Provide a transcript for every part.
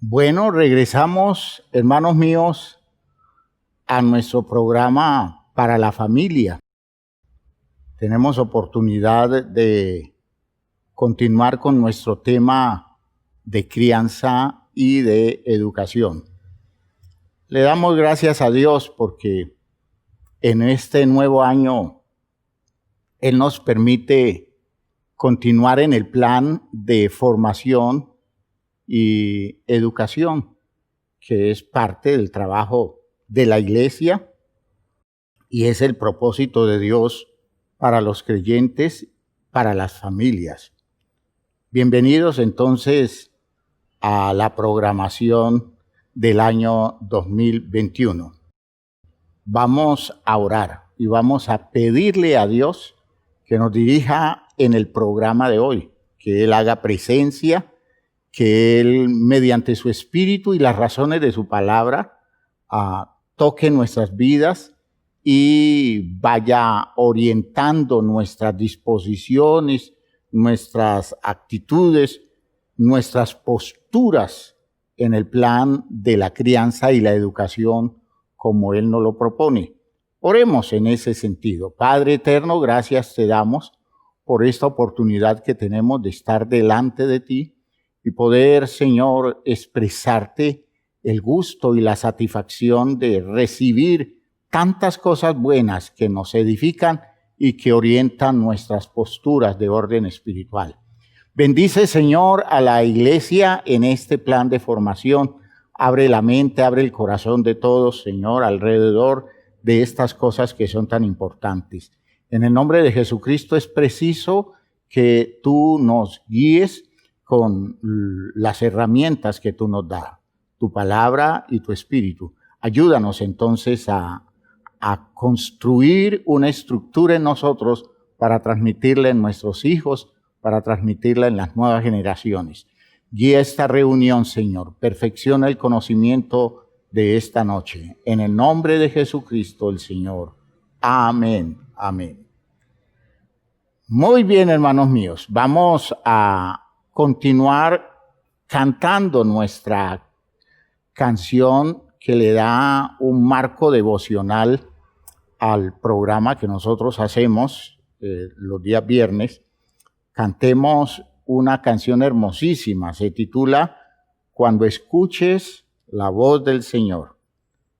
Bueno, regresamos, hermanos míos, a nuestro programa para la familia. Tenemos oportunidad de continuar con nuestro tema de crianza y de educación. Le damos gracias a Dios porque en este nuevo año Él nos permite continuar en el plan de formación y educación, que es parte del trabajo de la iglesia y es el propósito de Dios para los creyentes, para las familias. Bienvenidos entonces a la programación del año 2021. Vamos a orar y vamos a pedirle a Dios que nos dirija en el programa de hoy, que Él haga presencia, que Él, mediante su Espíritu y las razones de su palabra, toque nuestras vidas y vaya orientando nuestras disposiciones, nuestras actitudes, nuestras posturas en el plan de la crianza y la educación como Él nos lo propone. Oremos en ese sentido. Padre eterno, gracias te damos por esta oportunidad que tenemos de estar delante de ti y poder, Señor, expresarte el gusto y la satisfacción de recibir tantas cosas buenas que nos edifican y que orientan nuestras posturas de orden espiritual. Bendice, Señor, a la iglesia en este plan de formación. Abre la mente, abre el corazón de todos, Señor, alrededor de estas cosas que son tan importantes. En el nombre de Jesucristo es preciso que tú nos guíes con las herramientas que tú nos das, tu palabra y tu espíritu. Ayúdanos entonces a construir una estructura en nosotros para transmitirla en nuestros hijos, para transmitirla en las nuevas generaciones. Guía esta reunión, Señor. Perfecciona el conocimiento de esta noche. En el nombre de Jesucristo el Señor. Amén. Amén. Muy bien, hermanos míos. Vamos a continuar cantando nuestra canción que le da un marco devocional al programa que nosotros hacemos los días viernes. Cantemos una canción hermosísima, se titula Cuando escuches la voz del Señor.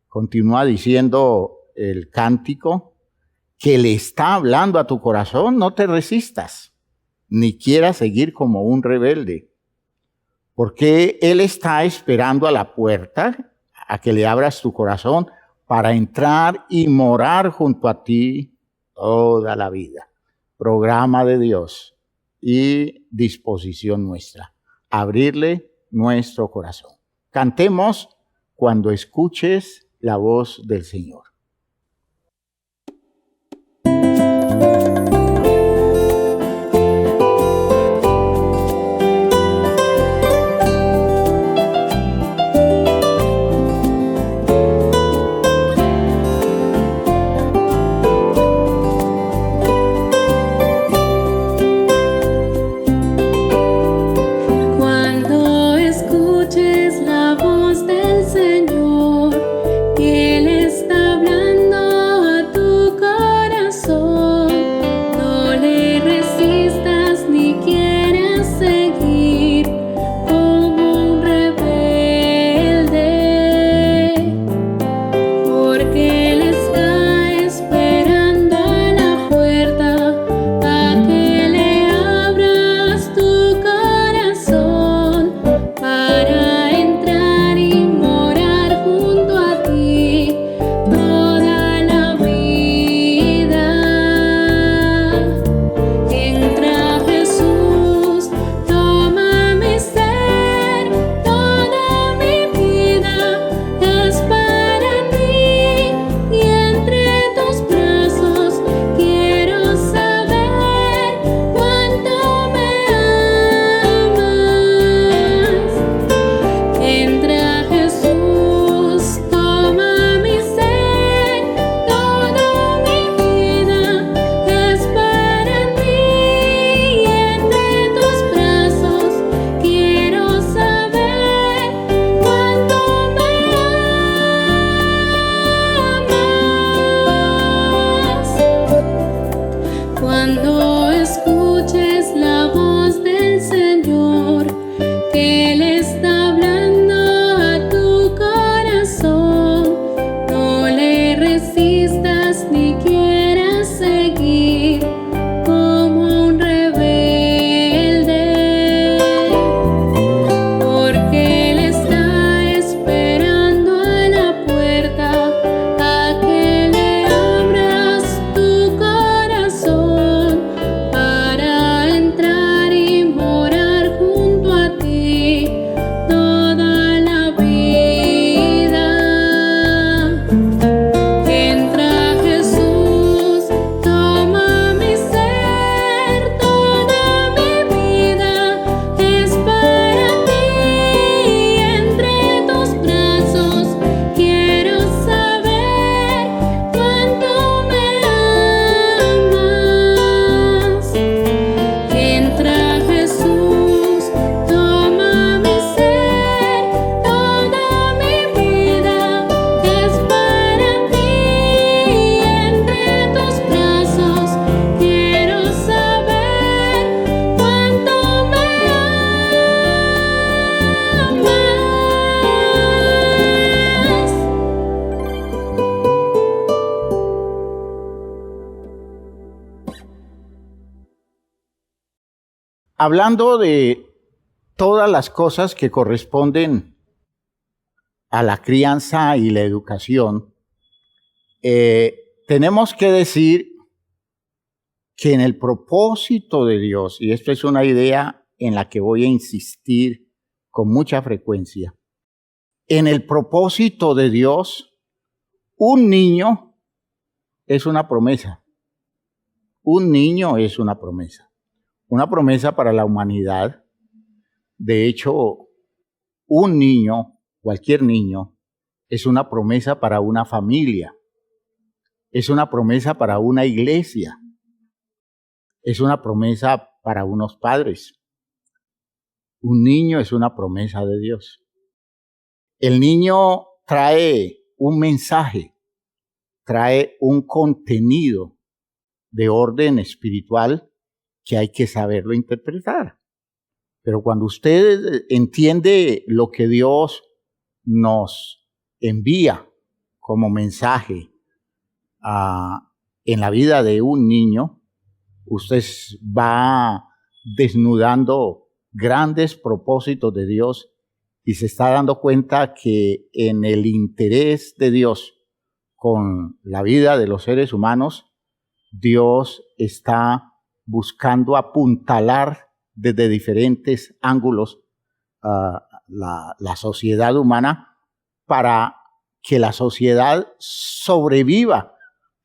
Continúa diciendo el cántico que le está hablando a tu corazón, no te resistas, ni quieras seguir como un rebelde, porque Él está esperando a la puerta a que le abras tu corazón para entrar y morar junto a ti toda la vida. Programa de Dios y disposición nuestra, abrirle nuestro corazón. Cantemos Cuando escuches la voz del Señor. Cuando escuches la voz del Señor, que Él está hablando. hablando de todas las cosas que corresponden a la crianza y la educación, tenemos que decir que en el propósito de Dios, y esto es una idea en la que voy a insistir con mucha frecuencia, en el propósito de Dios, un niño es una promesa. Un niño es una promesa para la humanidad. De hecho, un niño, cualquier niño, es una promesa para una familia, es una promesa para una iglesia, es una promesa para unos padres. Un niño es una promesa de Dios. El niño trae un mensaje, trae un contenido de orden espiritual que hay que saberlo interpretar. Pero cuando usted entiende lo que Dios nos envía como mensaje en la vida de un niño, usted va desnudando grandes propósitos de Dios y se está dando cuenta que en el interés de Dios con la vida de los seres humanos, Dios está buscando apuntalar desde diferentes ángulos la sociedad humana para que la sociedad sobreviva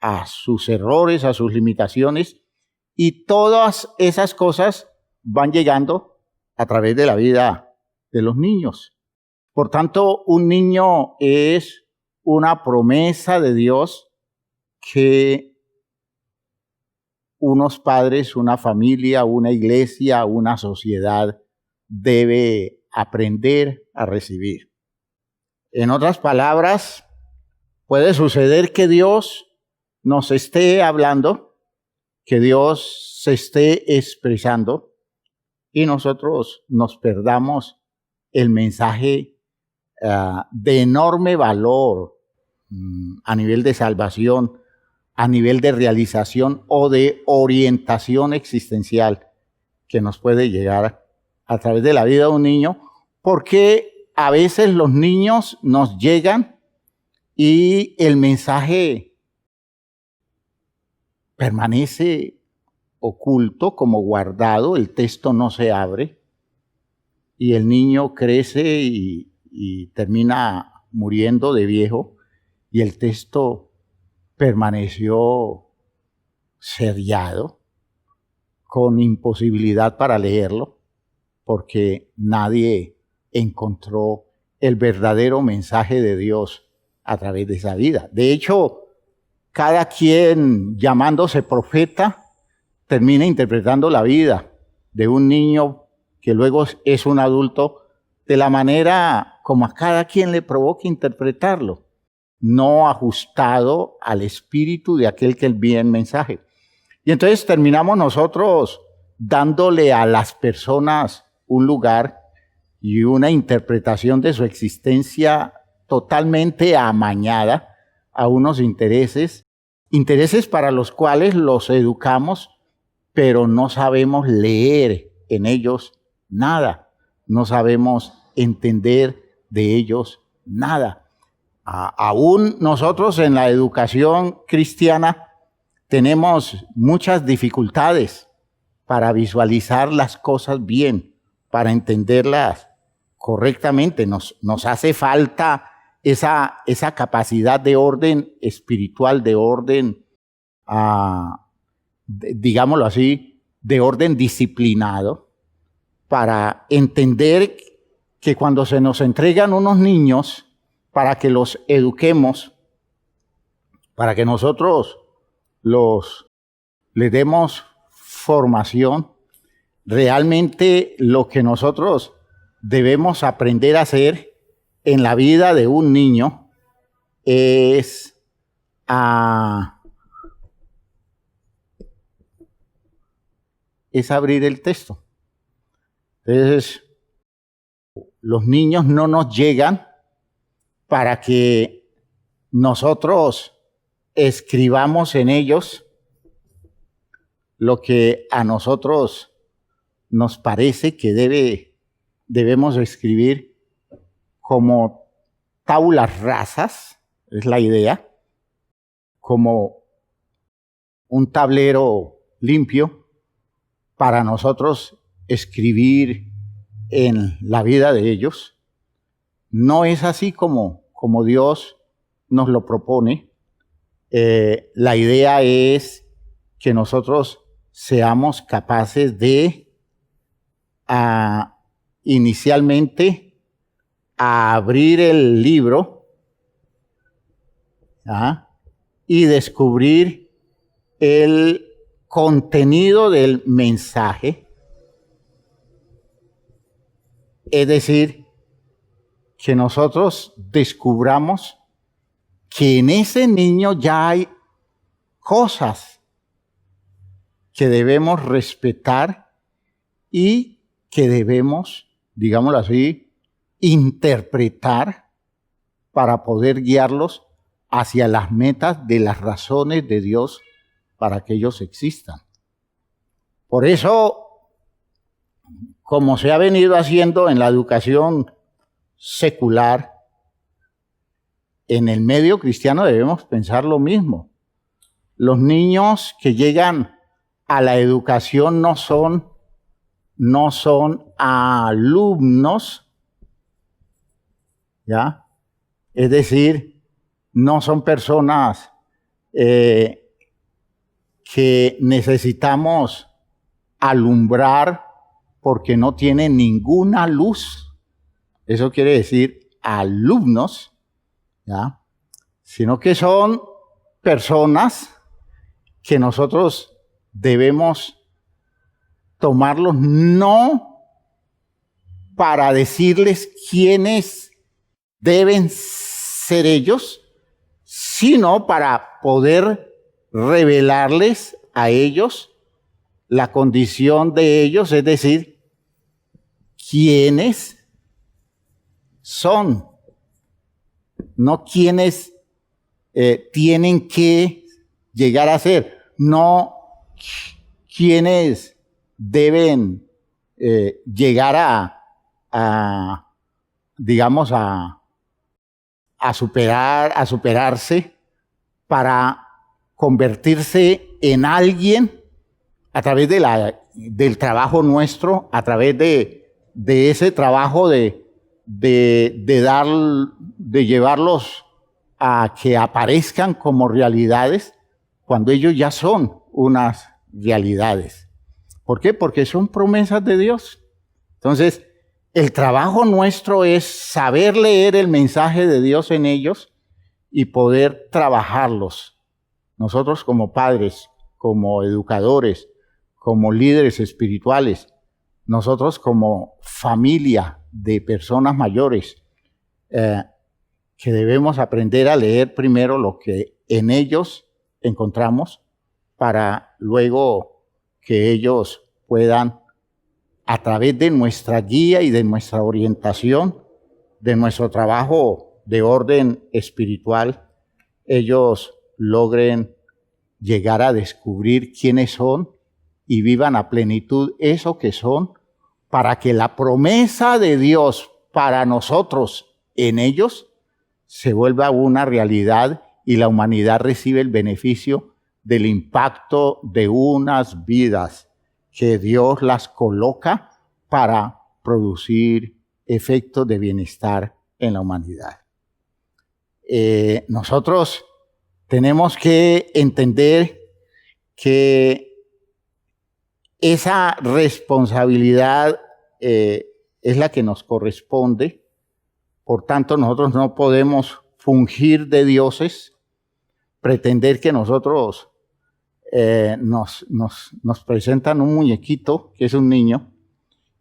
a sus errores, a sus limitaciones, y todas esas cosas van llegando a través de la vida de los niños. Por tanto, un niño es una promesa de Dios que unos padres, una familia, una iglesia, una sociedad debe aprender a recibir. En otras palabras, puede suceder que Dios nos esté hablando, que Dios se esté expresando y nosotros nos perdamos el mensaje de enorme valor a nivel de salvación, a nivel de realización o de orientación existencial que nos puede llegar a través de la vida de un niño, porque a veces los niños nos llegan y el mensaje permanece oculto, como guardado, el texto no se abre y el niño crece y termina muriendo de viejo y el texto permaneció sellado, con imposibilidad para leerlo, porque nadie encontró el verdadero mensaje de Dios a través de esa vida. De hecho, cada quien llamándose profeta termina interpretando la vida de un niño que luego es un adulto de la manera como a cada quien le provoque interpretarlo, no ajustado al espíritu de aquel que envía el mensaje. Y entonces terminamos nosotros dándole a las personas un lugar y una interpretación de su existencia totalmente amañada a unos intereses para los cuales los educamos, pero no sabemos leer en ellos nada, no sabemos entender de ellos nada. Aún nosotros en la educación cristiana tenemos muchas dificultades para visualizar las cosas bien, para entenderlas correctamente. Nos hace falta esa capacidad de orden espiritual, de orden, digámoslo así, de orden disciplinado, para entender que cuando se nos entregan unos niños para que los eduquemos, para que nosotros les demos formación, realmente lo que nosotros debemos aprender a hacer en la vida de un niño es abrir el texto. Entonces, los niños no nos llegan para que nosotros escribamos en ellos lo que a nosotros nos parece que debemos escribir como tablas rasas, es la idea, como un tablero limpio para nosotros escribir en la vida de ellos. No es así como Dios nos lo propone. La idea es que nosotros seamos capaces de inicialmente abrir el libro y descubrir el contenido del mensaje. Es decir, que nosotros descubramos que en ese niño ya hay cosas que debemos respetar y que debemos, digámoslo así, interpretar para poder guiarlos hacia las metas de las razones de Dios para que ellos existan. Por eso, como se ha venido haciendo en la educación secular, en el medio cristiano debemos pensar lo mismo. Los niños que llegan a la educación no son alumnos, ¿ya? Es decir, no son personas que necesitamos alumbrar porque no tienen ninguna luz. Eso quiere decir alumnos, ¿ya? Sino que son personas que nosotros debemos tomarlos no para decirles quiénes deben ser ellos, sino para poder revelarles a ellos la condición de ellos, es decir, quiénes son, no quiénes tienen que llegar a ser, no quiénes deben llegar a superarse para convertirse en alguien a través del trabajo nuestro, a través de ese trabajo de llevarlos a que aparezcan como realidades cuando ellos ya son unas realidades. ¿Por qué? Porque son promesas de Dios. Entonces, el trabajo nuestro es saber leer el mensaje de Dios en ellos y poder trabajarlos. Nosotros como padres, como educadores, como líderes espirituales, nosotros como familia de personas mayores, que debemos aprender a leer primero lo que en ellos encontramos para luego que ellos puedan, a través de nuestra guía y de nuestra orientación, de nuestro trabajo de orden espiritual, ellos logren llegar a descubrir quiénes son y vivan a plenitud eso que son, para que la promesa de Dios para nosotros en ellos se vuelva una realidad y la humanidad recibe el beneficio del impacto de unas vidas que Dios las coloca para producir efectos de bienestar en la humanidad. Nosotros tenemos que entender que esa responsabilidad es la que nos corresponde. Por tanto, nosotros no podemos fungir de dioses, pretender que nosotros nos presentan un muñequito, que es un niño,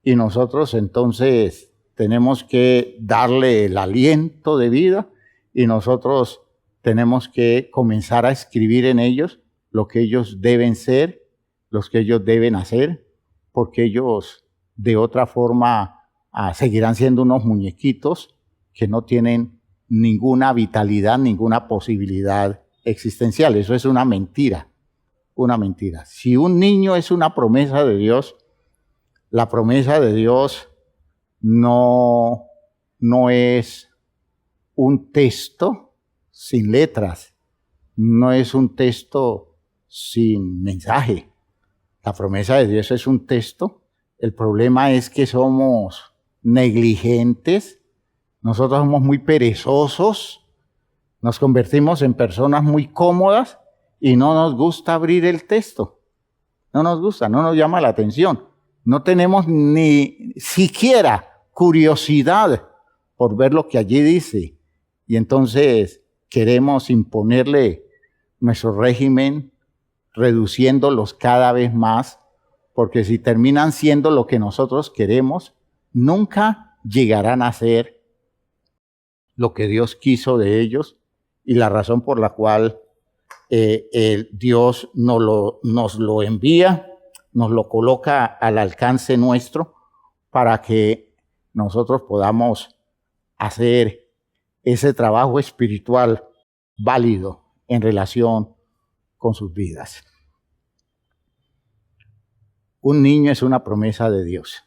y nosotros entonces tenemos que darle el aliento de vida y nosotros tenemos que comenzar a escribir en ellos lo que ellos deben ser, los que ellos deben hacer, porque ellos de otra forma seguirán siendo unos muñequitos que no tienen ninguna vitalidad, ninguna posibilidad existencial. Eso es una mentira, una mentira. Si un niño es una promesa de Dios, La promesa de Dios no es un texto sin letras, no es un texto sin mensaje. La promesa de Dios es un texto. El problema es que somos negligentes, nosotros somos muy perezosos, nos convertimos en personas muy cómodas y no nos gusta abrir el texto. No nos gusta, no nos llama la atención. No tenemos ni siquiera curiosidad por ver lo que allí dice. Y entonces queremos imponerle nuestro régimen, reduciéndolos cada vez más, porque si terminan siendo lo que nosotros queremos, nunca llegarán a ser lo que Dios quiso de ellos y la razón por la cual Dios nos lo envía, nos lo coloca al alcance nuestro para que nosotros podamos hacer ese trabajo espiritual válido en relación con sus vidas. Un niño es una promesa de Dios.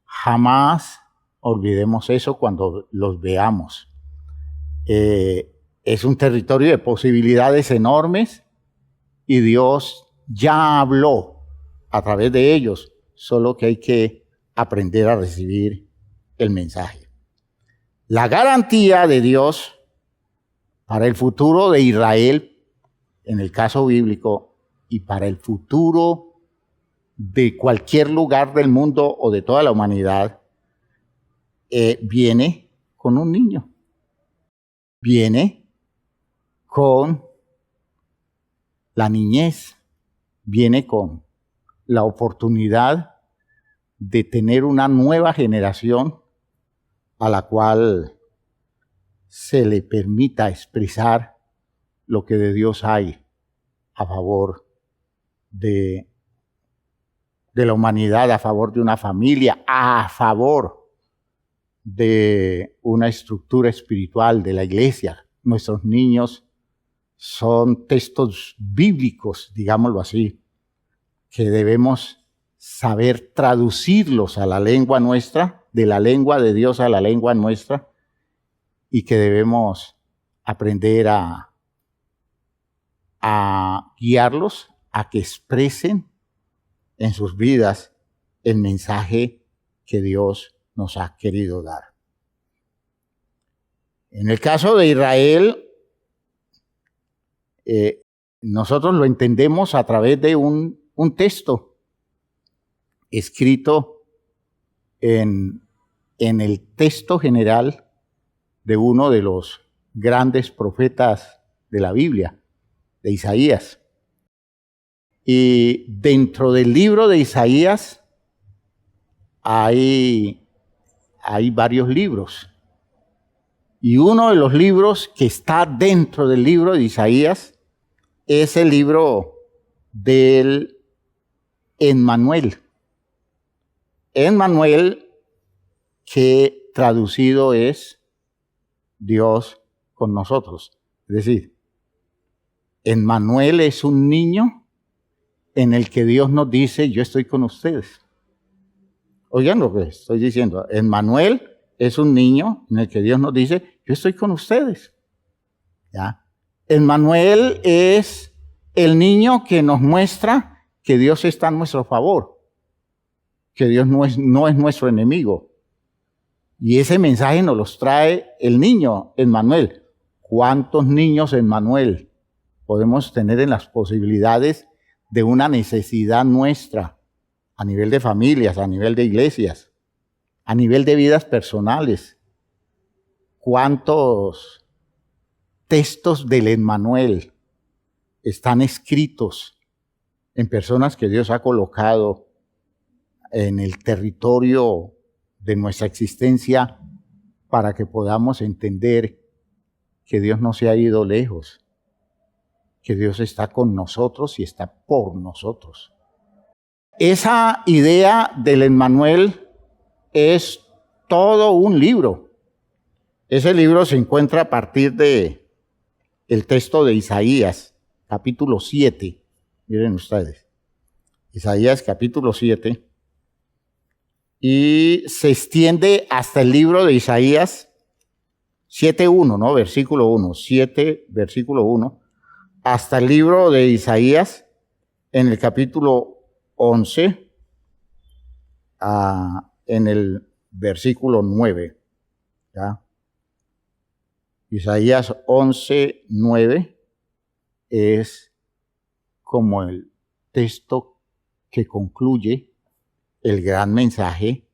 Jamás olvidemos eso cuando los veamos. Es un territorio de posibilidades enormes y Dios ya habló a través de ellos, solo que hay que aprender a recibir el mensaje. La garantía de Dios para el futuro de Israel, en el caso bíblico, y para el futuro de cualquier lugar del mundo o de toda la humanidad, viene con un niño. Viene con la niñez, viene con la oportunidad de tener una nueva generación a la cual se le permita expresar lo que de Dios hay a favor de la humanidad, a favor de una familia, a favor de una estructura espiritual de la iglesia. Nuestros niños son textos bíblicos, digámoslo así, que debemos saber traducirlos a la lengua nuestra, de la lengua de Dios a la lengua nuestra, y que debemos aprender a guiarlos a que expresen en sus vidas el mensaje que Dios nos ha querido dar. En el caso de Israel, nosotros lo entendemos a través de un texto escrito en el texto general de uno de los grandes profetas de la Biblia, de Isaías. Y dentro del libro de Isaías hay varios libros. Y uno de los libros que está dentro del libro de Isaías es el libro del Emmanuel. Emmanuel, que traducido es Dios con nosotros. Es decir, Emmanuel es un niño en el que Dios nos dice, yo estoy con ustedes. Oigan lo que estoy diciendo. Emmanuel es un niño en el que Dios nos dice, yo estoy con ustedes. ¿Ya? Emmanuel es el niño que nos muestra que Dios está a nuestro favor, que Dios no es nuestro enemigo. Y ese mensaje nos los trae el niño Emmanuel. ¿Cuántos niños Emmanuel podemos tener en las posibilidades de una necesidad nuestra a nivel de familias, a nivel de iglesias, a nivel de vidas personales? ¿Cuántos textos del Emmanuel están escritos en personas que Dios ha colocado en el territorio de nuestra existencia para que podamos entender que Dios no se ha ido lejos, que Dios está con nosotros y está por nosotros? Esa idea del Emmanuel es todo un libro. Ese libro se encuentra a partir de el texto de Isaías, capítulo 7. Miren ustedes. Isaías, capítulo 7. y se extiende hasta el libro de Isaías 7.1, ¿no? Versículo 1, 7, versículo 1, hasta el libro de Isaías en el capítulo 11, en el versículo 9, ¿ya? Isaías 11:9 es como el texto que concluye el gran mensaje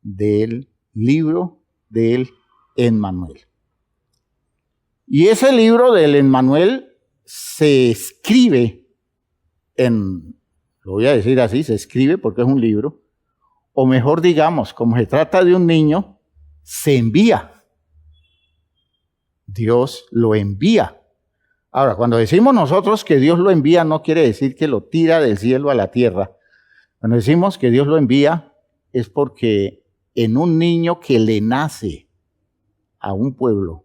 del libro del Emmanuel. Y ese libro del Emmanuel se escribe lo voy a decir así, se escribe porque es un libro, o mejor digamos, como se trata de un niño, se envía. Dios lo envía. Ahora, cuando decimos nosotros que Dios lo envía, no quiere decir que lo tira del cielo a la tierra. Cuando decimos que Dios lo envía, es porque en un niño que le nace a un pueblo,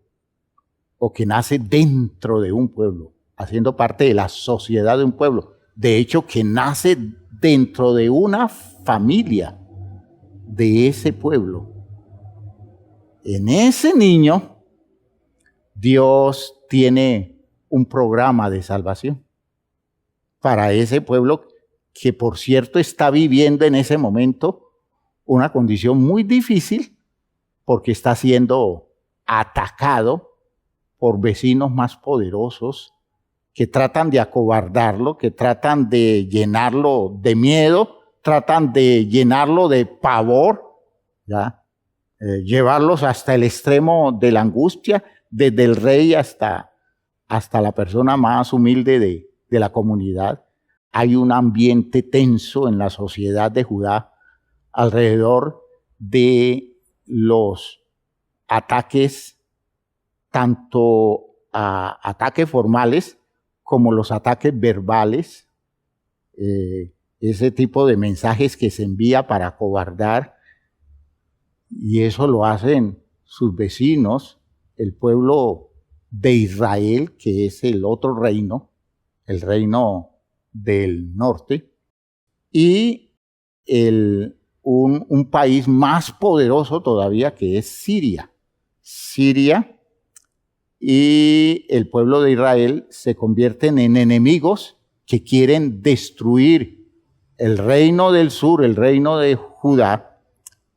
o que nace dentro de un pueblo, haciendo parte de la sociedad de un pueblo, de hecho que nace dentro de una familia de ese pueblo, en ese niño Dios tiene un programa de salvación para ese pueblo que, por cierto, está viviendo en ese momento una condición muy difícil porque está siendo atacado por vecinos más poderosos que tratan de acobardarlo, que tratan de llenarlo de miedo, tratan de llenarlo de pavor, ¿ya? Llevarlos hasta el extremo de la angustia, desde el rey hasta la persona más humilde de la comunidad. Hay un ambiente tenso en la sociedad de Judá alrededor de los ataques, tanto ataques formales como los ataques verbales, ese tipo de mensajes que se envía para acobardar, y eso lo hacen sus vecinos, el pueblo de Israel, que es el otro reino, el reino del norte, y un país más poderoso todavía, que es Siria. Siria y el pueblo de Israel se convierten en enemigos que quieren destruir el reino del sur, el reino de Judá,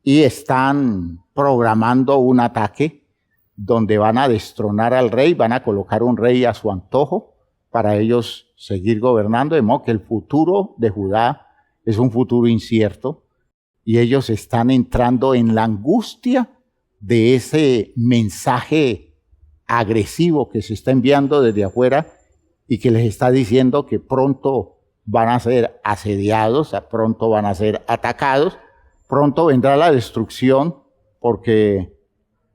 y están programando un ataque donde van a destronar al rey, van a colocar un rey a su antojo para ellos seguir gobernando, de modo que el futuro de Judá es un futuro incierto y ellos están entrando en la angustia de ese mensaje agresivo que se está enviando desde afuera y que les está diciendo que pronto van a ser asediados, pronto van a ser atacados, pronto vendrá la destrucción porque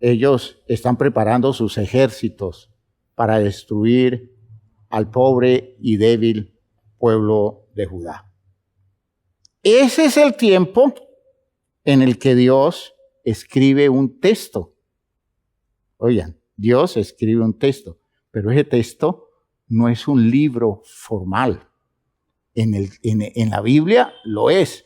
ellos están preparando sus ejércitos para destruir al pobre y débil pueblo de Judá. Ese es el tiempo en el que Dios escribe un texto. Oigan, Dios escribe un texto, pero ese texto no es un libro formal. En la Biblia lo es,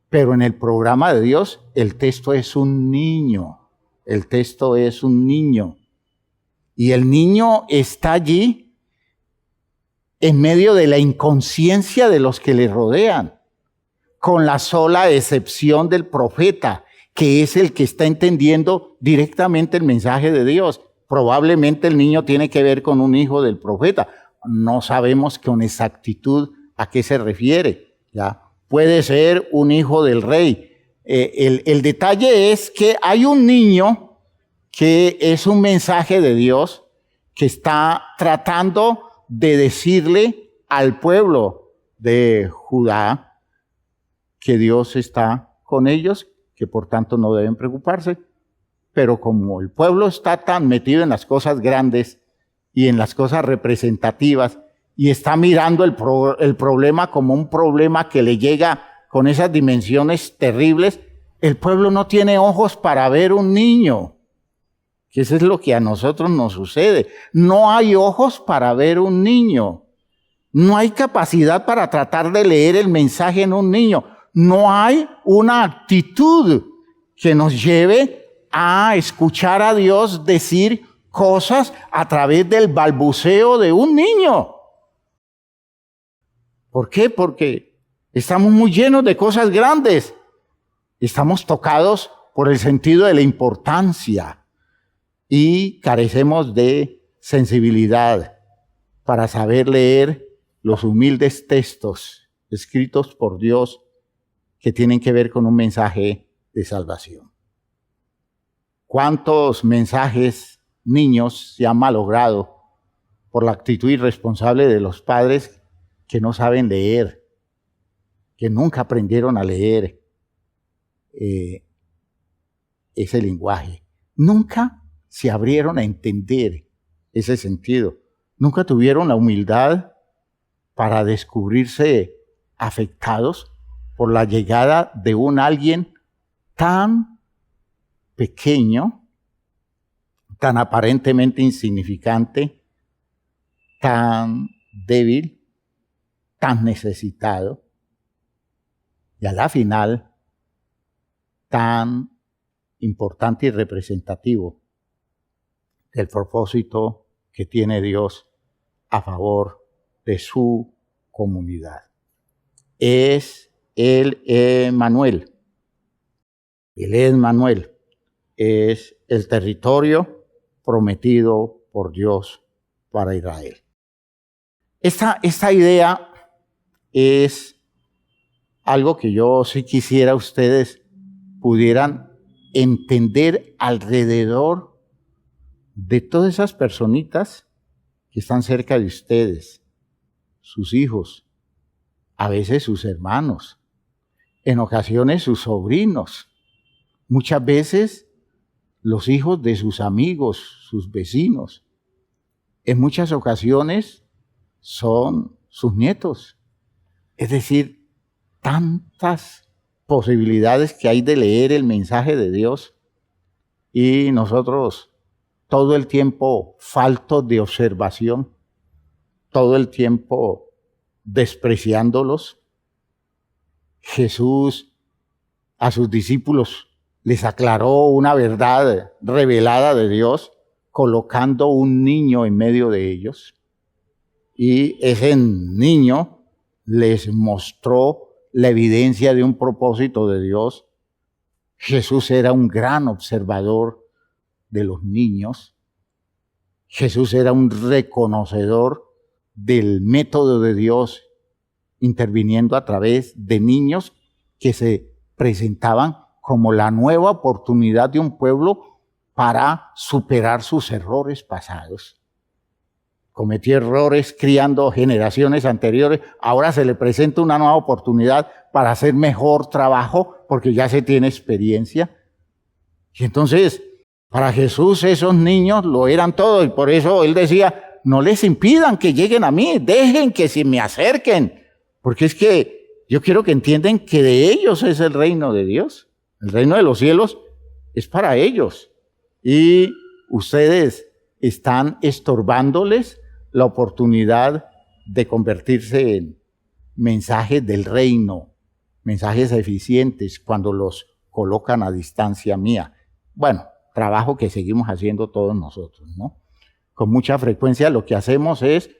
pero en el programa de Dios el texto es un niño. El texto es un niño. Y el niño está allí en medio de la inconsciencia de los que le rodean, con la sola excepción del profeta, que es el que está entendiendo directamente el mensaje de Dios. Probablemente el niño tiene que ver con un hijo del profeta. No sabemos con exactitud a qué se refiere, ¿ya? Puede ser un hijo del rey. El detalle es que hay un niño que es un mensaje de Dios que está tratando de decirle al pueblo de Judá que Dios está con ellos, que por tanto no deben preocuparse. Pero como el pueblo está tan metido en las cosas grandes y en las cosas representativas y está mirando el problema como un problema que le llega con esas dimensiones terribles, el pueblo no tiene ojos para ver un niño, que eso es lo que a nosotros nos sucede. No hay ojos para ver un niño. No hay capacidad para tratar de leer el mensaje en un niño. no hay una actitud que nos lleve a escuchar a Dios decir cosas a través del balbuceo de un niño. ¿Por qué? Porque estamos muy llenos de cosas grandes. Estamos tocados por el sentido de la importancia y carecemos de sensibilidad para saber leer los humildes textos escritos por Dios que tienen que ver con un mensaje de salvación. ¿Cuántos mensajes niños se han malogrado por la actitud irresponsable de los padres que no saben leer, que nunca aprendieron a leer ese lenguaje? Nunca se abrieron a entender ese sentido. Nunca tuvieron la humildad para descubrirse afectados por la llegada de un alguien tan pequeño, tan aparentemente insignificante, tan débil, tan necesitado, y a la final tan importante y representativo del propósito que tiene Dios a favor de su comunidad. Es el Emmanuel. El Emmanuel es el territorio prometido por Dios para Israel. Esta idea es algo que yo sí quisiera ustedes pudieran entender alrededor de todas esas personitas que están cerca de ustedes, sus hijos, a veces sus hermanos, en ocasiones sus sobrinos, muchas veces los hijos de sus amigos, sus vecinos, en muchas ocasiones son sus nietos. Es decir, tantas posibilidades que hay de leer el mensaje de Dios y nosotros todo el tiempo faltos de observación, todo el tiempo despreciándolos. Jesús a sus discípulos les aclaró una verdad revelada de Dios, colocando un niño en medio de ellos. Y ese niño les mostró la evidencia de un propósito de Dios. Jesús era un gran observador de los niños. Jesús era un reconocedor del método de Dios, interviniendo a través de niños que se presentaban como la nueva oportunidad de un pueblo para superar sus errores pasados. Cometió errores criando generaciones anteriores, ahora se le presenta una nueva oportunidad para hacer mejor trabajo porque ya se tiene experiencia. Y entonces, para Jesús esos niños lo eran todo y por eso él decía, no les impidan que lleguen a mí, dejen que se me acerquen, porque es que yo quiero que entiendan que de ellos es el reino de Dios. El reino de los cielos es para ellos y ustedes están estorbándoles la oportunidad de convertirse en mensajes del reino, mensajes eficientes cuando los colocan a distancia mía. Bueno, trabajo que seguimos haciendo todos nosotros, ¿no? Con mucha frecuencia lo que hacemos es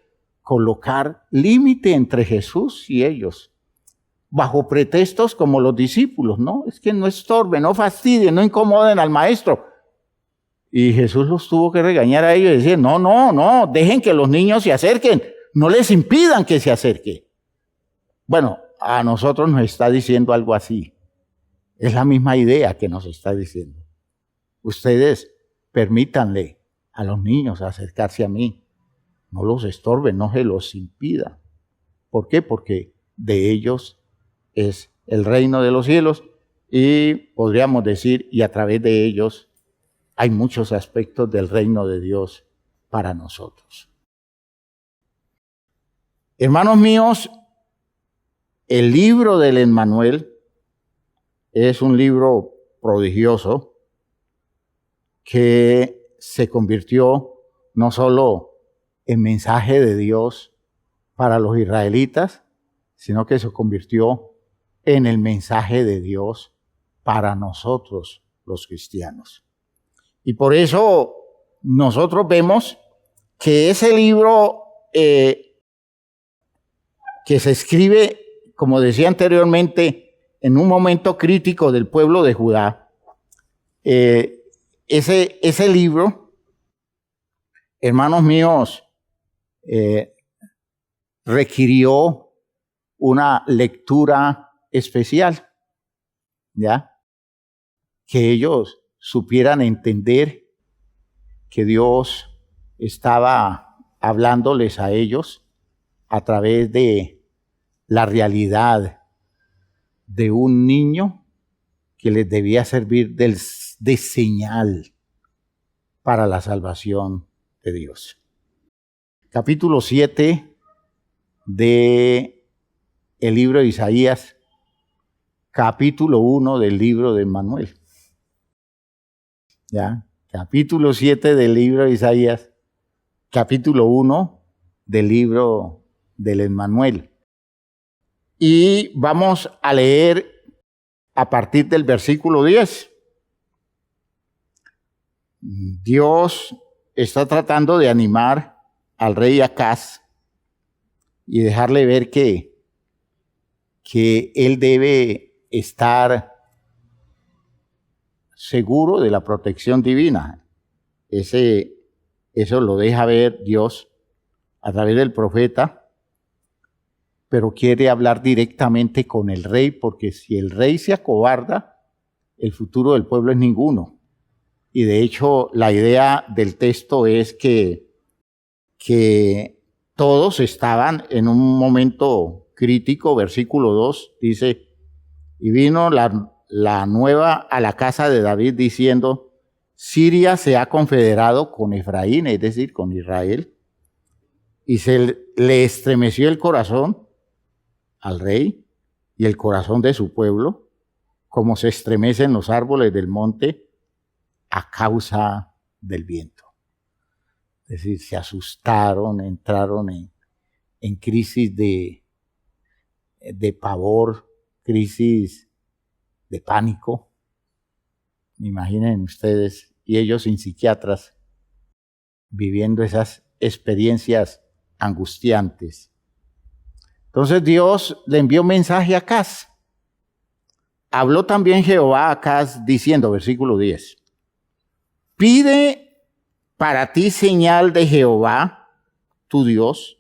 colocar límite entre Jesús y ellos, bajo pretextos como los discípulos, ¿no? Es que no estorben, no fastidien, no incomoden al maestro. Y Jesús los tuvo que regañar a ellos y decir, no, dejen que los niños se acerquen, no les impidan que se acerquen. Bueno, a nosotros nos está diciendo algo así. Es la misma idea que nos está diciendo. Ustedes permítanle a los niños acercarse a mí. No los estorben, no se los impidan. ¿Por qué? Porque de ellos es el reino de los cielos y podríamos decir, y a través de ellos hay muchos aspectos del reino de Dios para nosotros. Hermanos míos, el libro del Emmanuel es un libro prodigioso que se convirtió no solo en mensaje de Dios para los israelitas, sino que se convirtió en el mensaje de Dios para nosotros los cristianos. Y por eso nosotros vemos que ese libro que se escribe, como decía anteriormente, en un momento crítico del pueblo de Judá, ese libro, hermanos míos, requirió una lectura especial, ¿ya? Que ellos supieran entender que Dios estaba hablándoles a ellos a través de la realidad de un niño que les debía servir de señal para la salvación de Dios. Capítulo 7 de el libro de Isaías, capítulo 1 del libro de Emmanuel. ¿Ya? Capítulo 7 del libro de Isaías, capítulo 1 del libro del Emmanuel. Y vamos a leer a partir del versículo 10. Dios está tratando de animar al rey Acaz y dejarle ver que él debe estar seguro de la protección divina. Eso lo deja ver Dios a través del profeta, pero quiere hablar directamente con el rey, porque si el rey se acobarda, el futuro del pueblo es ninguno. Y de hecho, la idea del texto es que todos estaban en un momento crítico. Versículo 2 dice, y vino la nueva a la casa de David diciendo, Siria se ha confederado con Efraín, es decir, con Israel, y se le estremeció el corazón al rey y el corazón de su pueblo, como se estremecen los árboles del monte a causa del viento. Es decir, se asustaron, entraron en crisis de pavor, crisis de pánico. Imaginen ustedes, y ellos sin psiquiatras, viviendo esas experiencias angustiantes. Entonces Dios le envió un mensaje a Acaz. Habló también Jehová a Acaz diciendo, versículo 10, pide para ti señal de Jehová, tu Dios,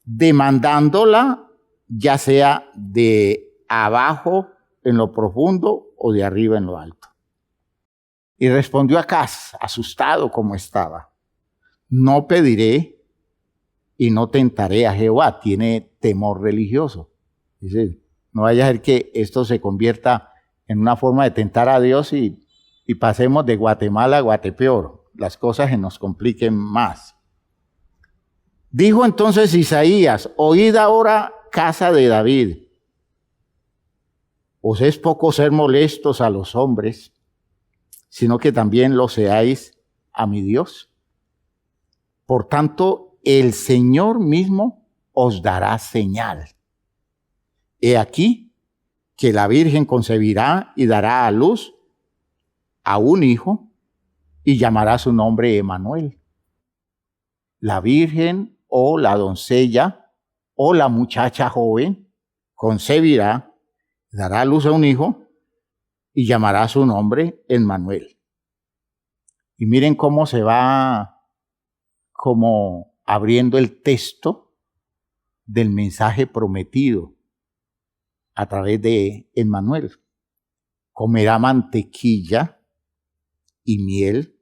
demandándola ya sea de abajo en lo profundo o de arriba en lo alto. Y respondió Acaz, asustado como estaba, no pediré y no tentaré a Jehová. Tiene temor religioso. Dice, no vaya a ser que esto se convierta en una forma de tentar a Dios y pasemos de Guatemala a Guatepeor. Las cosas se nos compliquen más. Dijo entonces Isaías, oíd ahora, casa de David. Os es poco ser molestos a los hombres, sino que también lo seáis a mi Dios. Por tanto, el Señor mismo os dará señal. He aquí que la Virgen concebirá y dará a luz a un hijo y llamará su nombre Emmanuel. La Virgen o la doncella o la muchacha joven concebirá, dará a luz a un hijo y llamará su nombre Emmanuel. Y miren cómo se va como abriendo el texto del mensaje prometido a través de Emmanuel. Comerá mantequilla y miel,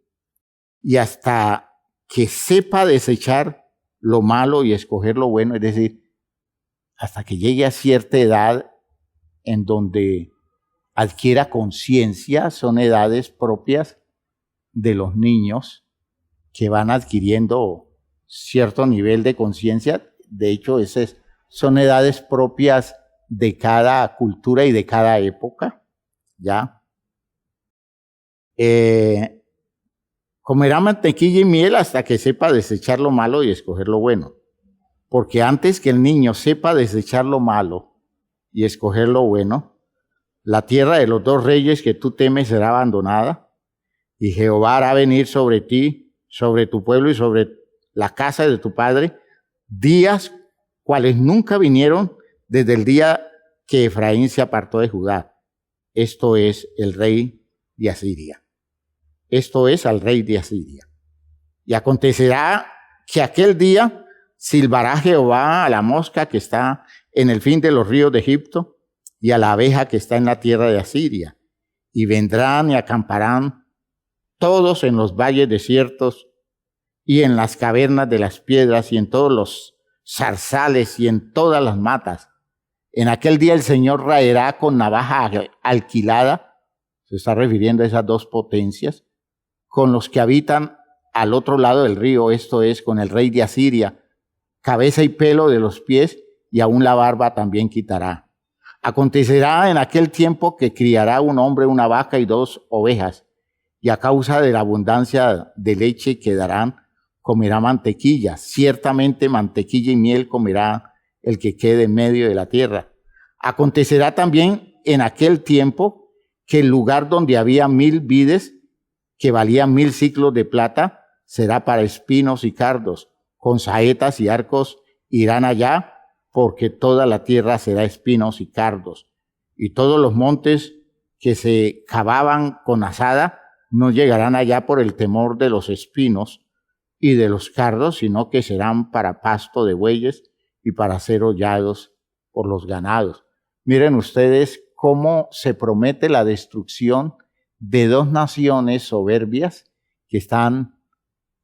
y hasta que sepa desechar lo malo y escoger lo bueno, es decir, hasta que llegue a cierta edad en donde adquiera conciencia. Son edades propias de los niños que van adquiriendo cierto nivel de conciencia. De hecho, esas son edades propias de cada cultura y de cada época, ¿ya? Comerá mantequilla y miel hasta que sepa desechar lo malo y escoger lo bueno. Porque antes que el niño sepa desechar lo malo y escoger lo bueno. La tierra de los dos reyes que tú temes será abandonada, y Jehová hará venir sobre ti, sobre tu pueblo y sobre la casa de tu padre, días cuales nunca vinieron desde el día que Efraín se apartó de Judá. Esto es el rey de Asiria. Esto es al rey de Asiria. Y acontecerá que aquel día silbará Jehová a la mosca que está en el fin de los ríos de Egipto y a la abeja que está en la tierra de Asiria. Y vendrán y acamparán todos en los valles desiertos y en las cavernas de las piedras y en todos los zarzales y en todas las matas. En aquel día el Señor raerá con navaja alquilada, se está refiriendo a esas dos potencias, con los que habitan al otro lado del río, esto es, con el rey de Asiria, cabeza y pelo de los pies, y aún la barba también quitará. Acontecerá en aquel tiempo que criará un hombre una vaca y 2 ovejas, y a causa de la abundancia de leche que darán, comerá mantequilla. Ciertamente mantequilla y miel comerá el que quede en medio de la tierra. Acontecerá también en aquel tiempo que el lugar donde había 1000 vides, que valían 1000 siclos de plata, será para espinos y cardos, con saetas y arcos irán allá, porque toda la tierra será espinos y cardos. Y todos los montes que se cavaban con azada no llegarán allá por el temor de los espinos y de los cardos, sino que serán para pasto de bueyes y para ser hollados por los ganados. Miren ustedes cómo se promete la destrucción de 2 naciones soberbias que están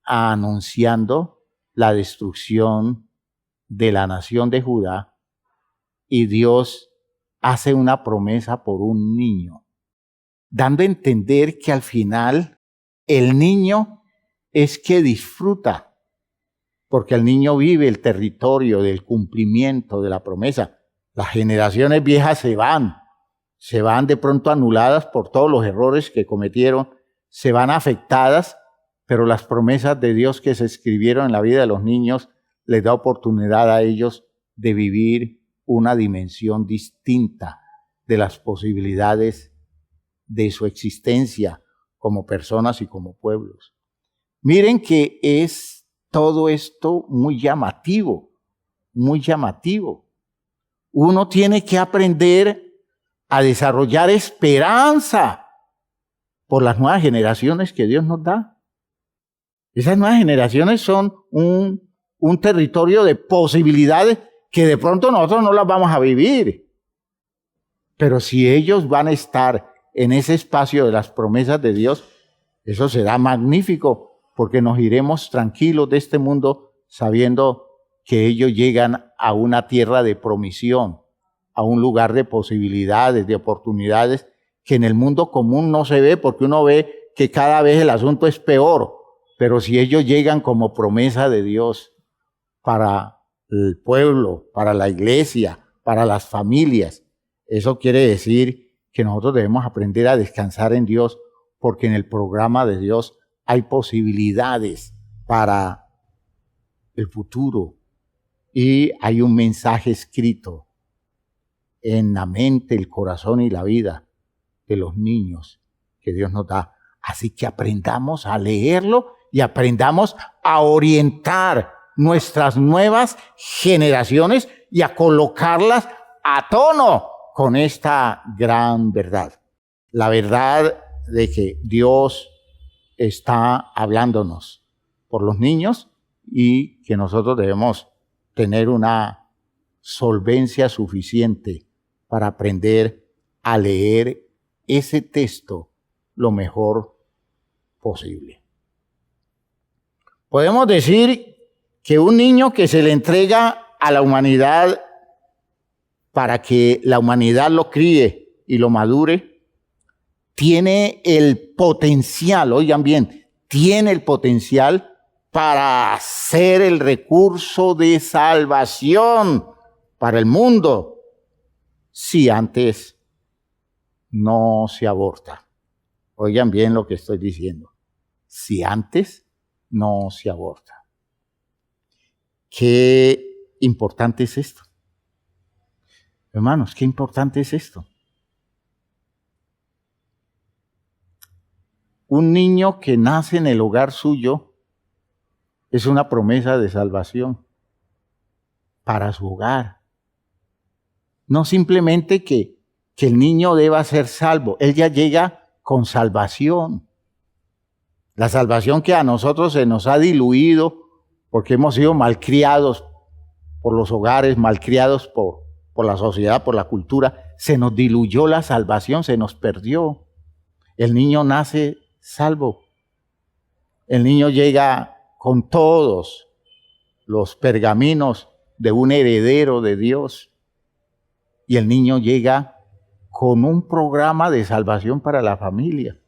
anunciando la destrucción de la nación de Judá, y Dios hace una promesa por un niño, dando a entender que al final el niño es que disfruta, porque el niño vive el territorio del cumplimiento de la promesa. Las generaciones viejas se van de pronto anuladas por todos los errores que cometieron, se van afectadas, pero las promesas de Dios que se escribieron en la vida de los niños les da oportunidad a ellos de vivir una dimensión distinta de las posibilidades de su existencia como personas y como pueblos. Miren que es todo esto muy llamativo, muy llamativo. Uno tiene que aprender a desarrollar esperanza por las nuevas generaciones que Dios nos da. Esas nuevas generaciones son un territorio de posibilidades que de pronto nosotros no las vamos a vivir. Pero si ellos van a estar en ese espacio de las promesas de Dios, eso será magnífico, porque nos iremos tranquilos de este mundo sabiendo que ellos llegan a una tierra de promisión, a un lugar de posibilidades, de oportunidades que en el mundo común no se ve, porque uno ve que cada vez el asunto es peor. Pero si ellos llegan como promesa de Dios para el pueblo, para la iglesia, para las familias, eso quiere decir que nosotros debemos aprender a descansar en Dios, porque en el programa de Dios hay posibilidades para el futuro y hay un mensaje escrito en la mente, el corazón y la vida de los niños que Dios nos da. Así que aprendamos a leerlo y aprendamos a orientar nuestras nuevas generaciones y a colocarlas a tono con esta gran verdad. La verdad de que Dios está hablándonos por los niños y que nosotros debemos tener una solvencia suficiente para aprender a leer ese texto lo mejor posible. Podemos decir que un niño que se le entrega a la humanidad para que la humanidad lo críe y lo madure, tiene el potencial, oigan bien, tiene el potencial para ser el recurso de salvación para el mundo, si antes no se aborta. Oigan bien lo que estoy diciendo. Si antes no se aborta. Qué importante es esto. Hermanos, qué importante es esto. Un niño que nace en el hogar suyo es una promesa de salvación para su hogar. No simplemente que el niño deba ser salvo, él ya llega con salvación. La salvación que a nosotros se nos ha diluido porque hemos sido malcriados por los hogares, malcriados por la sociedad, por la cultura, se nos diluyó la salvación, se nos perdió. El niño nace salvo. El niño llega con todos los pergaminos de un heredero de Dios. Y el niño llega con un programa de salvación para la familia.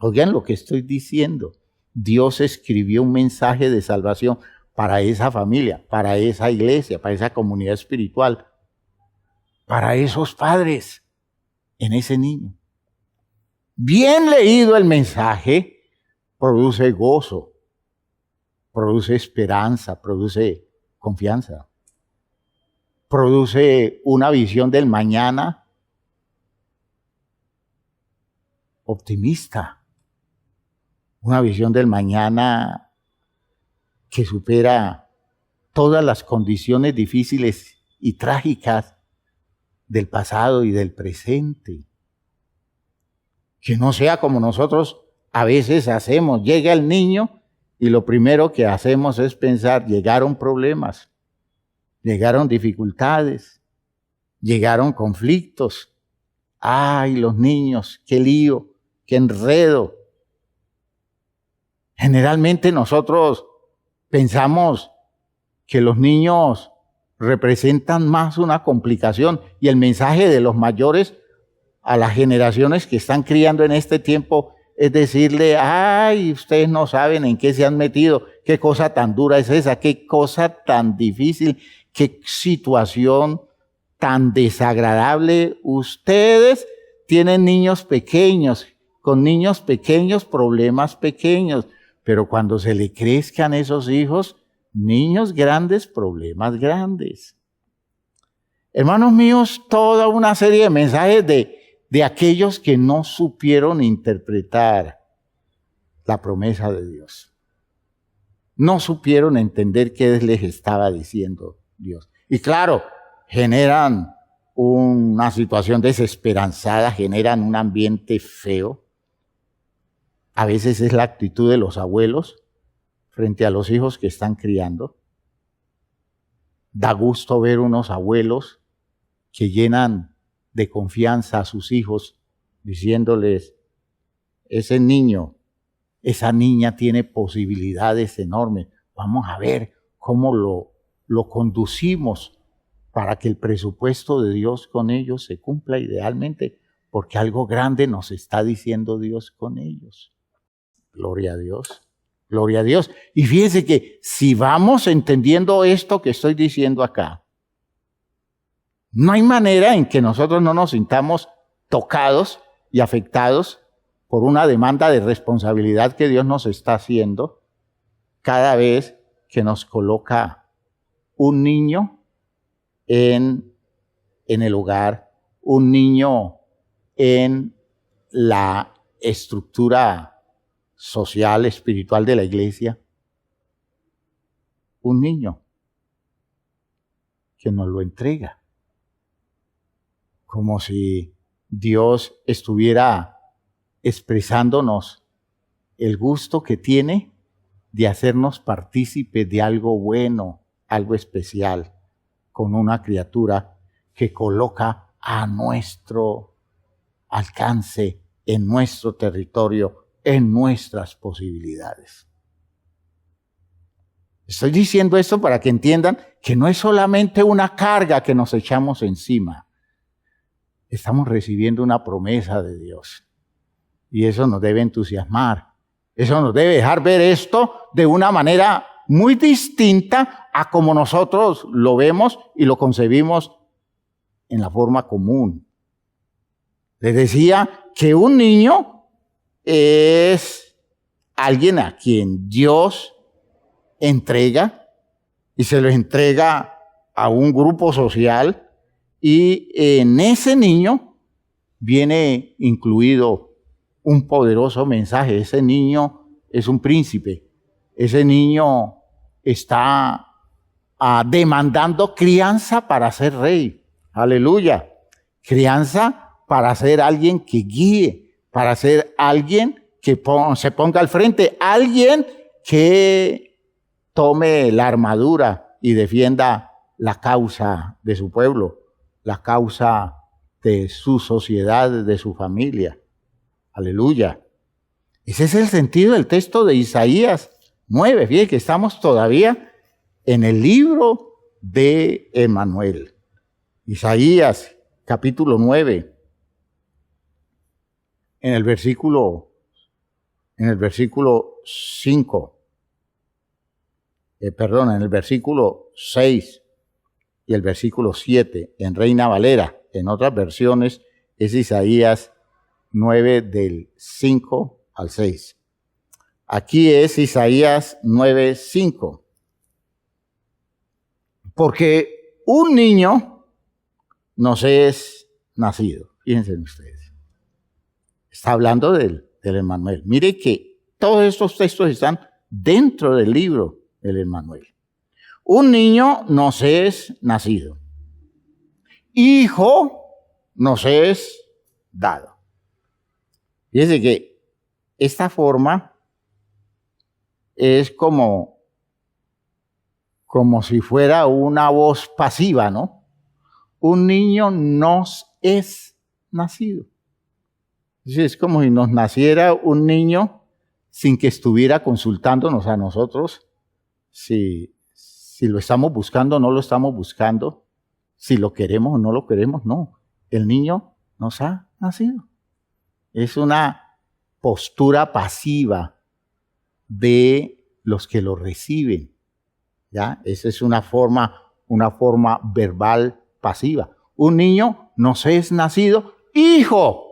Oigan lo que estoy diciendo. Dios escribió un mensaje de salvación para esa familia, para esa iglesia, para esa comunidad espiritual, para esos padres, en ese niño. Bien leído el mensaje, produce gozo, produce esperanza, produce confianza, produce una visión del mañana optimista, una visión del mañana que supera todas las condiciones difíciles y trágicas del pasado y del presente. Que no sea como nosotros a veces hacemos. Llega el niño y lo primero que hacemos es pensar, llegaron problemas, llegaron dificultades, llegaron conflictos. ¡Ay, los niños! ¡Qué lío! ¡Qué enredo! Generalmente nosotros pensamos que los niños representan más una complicación y el mensaje de los mayores a las generaciones que están criando en este tiempo es decirle, ay, ustedes no saben en qué se han metido, qué cosa tan dura es esa, qué cosa tan difícil, qué situación tan desagradable. Ustedes tienen niños pequeños, con niños pequeños, problemas pequeños, pero cuando se le crezcan esos hijos, niños grandes, problemas grandes. Hermanos míos, toda una serie de mensajes de aquellos que no supieron interpretar la promesa de Dios. No supieron entender qué les estaba diciendo Dios. Y claro, generan una situación desesperanzada, generan un ambiente feo. A veces es la actitud de los abuelos frente a los hijos que están criando. Da gusto ver unos abuelos que llenan de confianza a sus hijos, diciéndoles, ese niño, esa niña tiene posibilidades enormes. Vamos a ver cómo lo conducimos para que el presupuesto de Dios con ellos se cumpla idealmente, porque algo grande nos está diciendo Dios con ellos. Gloria a Dios. Gloria a Dios. Y fíjense que si vamos entendiendo esto que estoy diciendo acá, no hay manera en que nosotros no nos sintamos tocados y afectados por una demanda de responsabilidad que Dios nos está haciendo cada vez que nos coloca un niño en el hogar, un niño en la estructura social, espiritual de la iglesia, un niño que nos lo entrega, como si Dios estuviera expresándonos el gusto que tiene de hacernos partícipes de algo bueno, algo especial, con una criatura que coloca a nuestro alcance, en nuestro territorio, en nuestras posibilidades. Estoy diciendo esto para que entiendan que no es solamente una carga que nos echamos encima. Estamos recibiendo una promesa de Dios. Y eso nos debe entusiasmar. Eso nos debe dejar ver esto de una manera muy distinta a como nosotros lo vemos y lo concebimos en la forma común. Les decía que un niño es alguien a quien Dios entrega y se lo entrega a un grupo social Y en ese niño viene incluido un poderoso mensaje. Ese niño es un príncipe. Ese niño está demandando crianza para ser rey. Aleluya. Crianza para ser alguien que guíe, para ser alguien que se ponga al frente, alguien que tome la armadura y defienda la causa de su pueblo, la causa de su sociedad, de su familia. Aleluya. Ese es el sentido del texto de Isaías 9. Fíjense que estamos todavía en el libro de Emmanuel. Isaías capítulo 9. En el versículo 5. En el versículo 6 y el versículo 7 en Reina Valera. En otras versiones es Isaías 9 del 5 al 6. Aquí es Isaías 9, 5. Porque un niño nos es nacido. Fíjense ustedes. Está hablando del Emmanuel. Mire que todos estos textos están dentro del libro del Emmanuel. Un niño nos es nacido. Hijo nos es dado. Fíjense que esta forma es como si fuera una voz pasiva, ¿no? Un niño nos es nacido. Es como si nos naciera un niño sin que estuviera consultándonos a nosotros si lo estamos buscando o no lo estamos buscando, si lo queremos o no lo queremos. No, el niño nos ha nacido. Es una postura pasiva de los que lo reciben. ¿Ya? Esa es una forma verbal pasiva. Un niño nos es nacido, hijo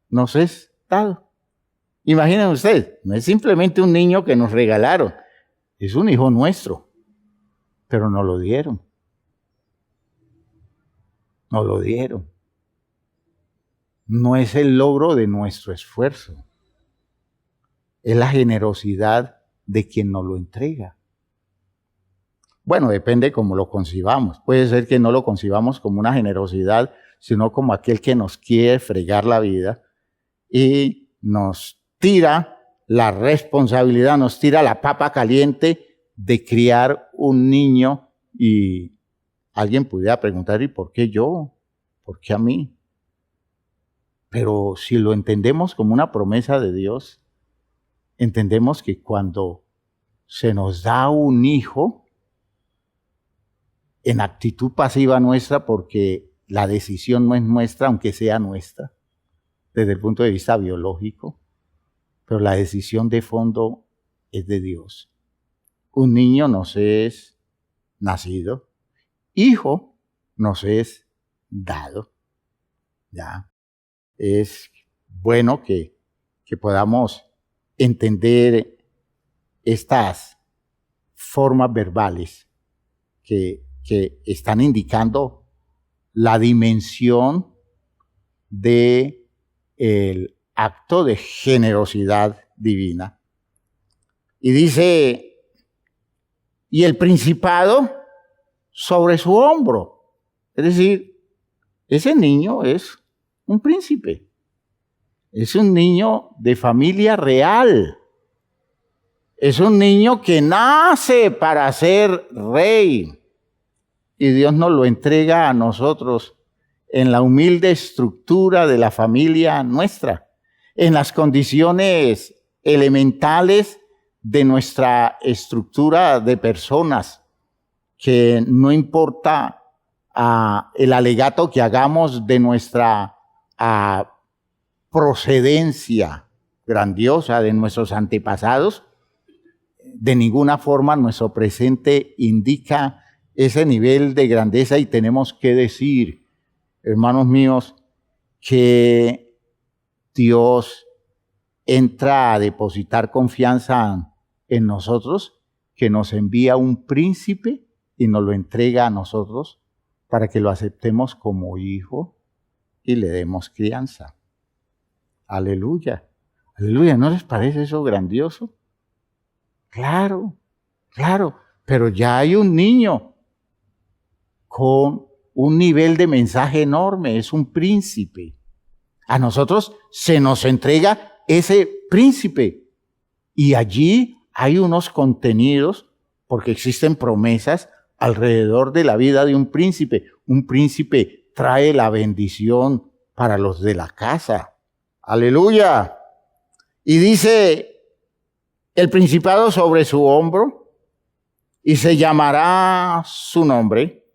nos es dado. Imaginen ustedes, no es simplemente un niño que nos regalaron, es un hijo nuestro, pero nos lo dieron. Nos lo dieron. No es el logro de nuestro esfuerzo, es la generosidad de quien nos lo entrega. Bueno, depende cómo lo concibamos. Puede ser que no lo concibamos como una generosidad, sino como aquel que nos quiere fregar la vida y nos tira la responsabilidad, nos tira la papa caliente de criar un niño. Y alguien pudiera preguntar, ¿y por qué yo? ¿Por qué a mí? Pero si lo entendemos como una promesa de Dios, entendemos que cuando se nos da un hijo, en actitud pasiva nuestra, porque la decisión no es nuestra, aunque sea nuestra, desde el punto de vista biológico, pero la decisión de fondo es de Dios. Un niño nos es nacido, hijo nos es dado. Ya es bueno que podamos entender estas formas verbales que están indicando la dimensión del acto de generosidad divina. Y dice, y el principado sobre su hombro. Es decir, ese niño es un príncipe. Es un niño de familia real. Es un niño que nace para ser rey. Y Dios nos lo entrega a nosotros en la humilde estructura de la familia nuestra, en las condiciones elementales de nuestra estructura de personas, que no importa el alegato que hagamos de nuestra procedencia grandiosa, de nuestros antepasados, de ninguna forma nuestro presente indica ese nivel de grandeza. Y tenemos que decir, hermanos míos, que Dios entra a depositar confianza en nosotros, que nos envía un príncipe y nos lo entrega a nosotros para que lo aceptemos como hijo y le demos crianza. Aleluya. Aleluya, ¿no les parece eso grandioso? Claro, claro, pero ya hay un niño con un nivel de mensaje enorme, es un príncipe. A nosotros se nos entrega ese príncipe y allí hay unos contenidos, porque existen promesas alrededor de la vida de un príncipe. Un príncipe trae la bendición para los de la casa. Aleluya. Y dice, el principado sobre su hombro, y se llamará su nombre,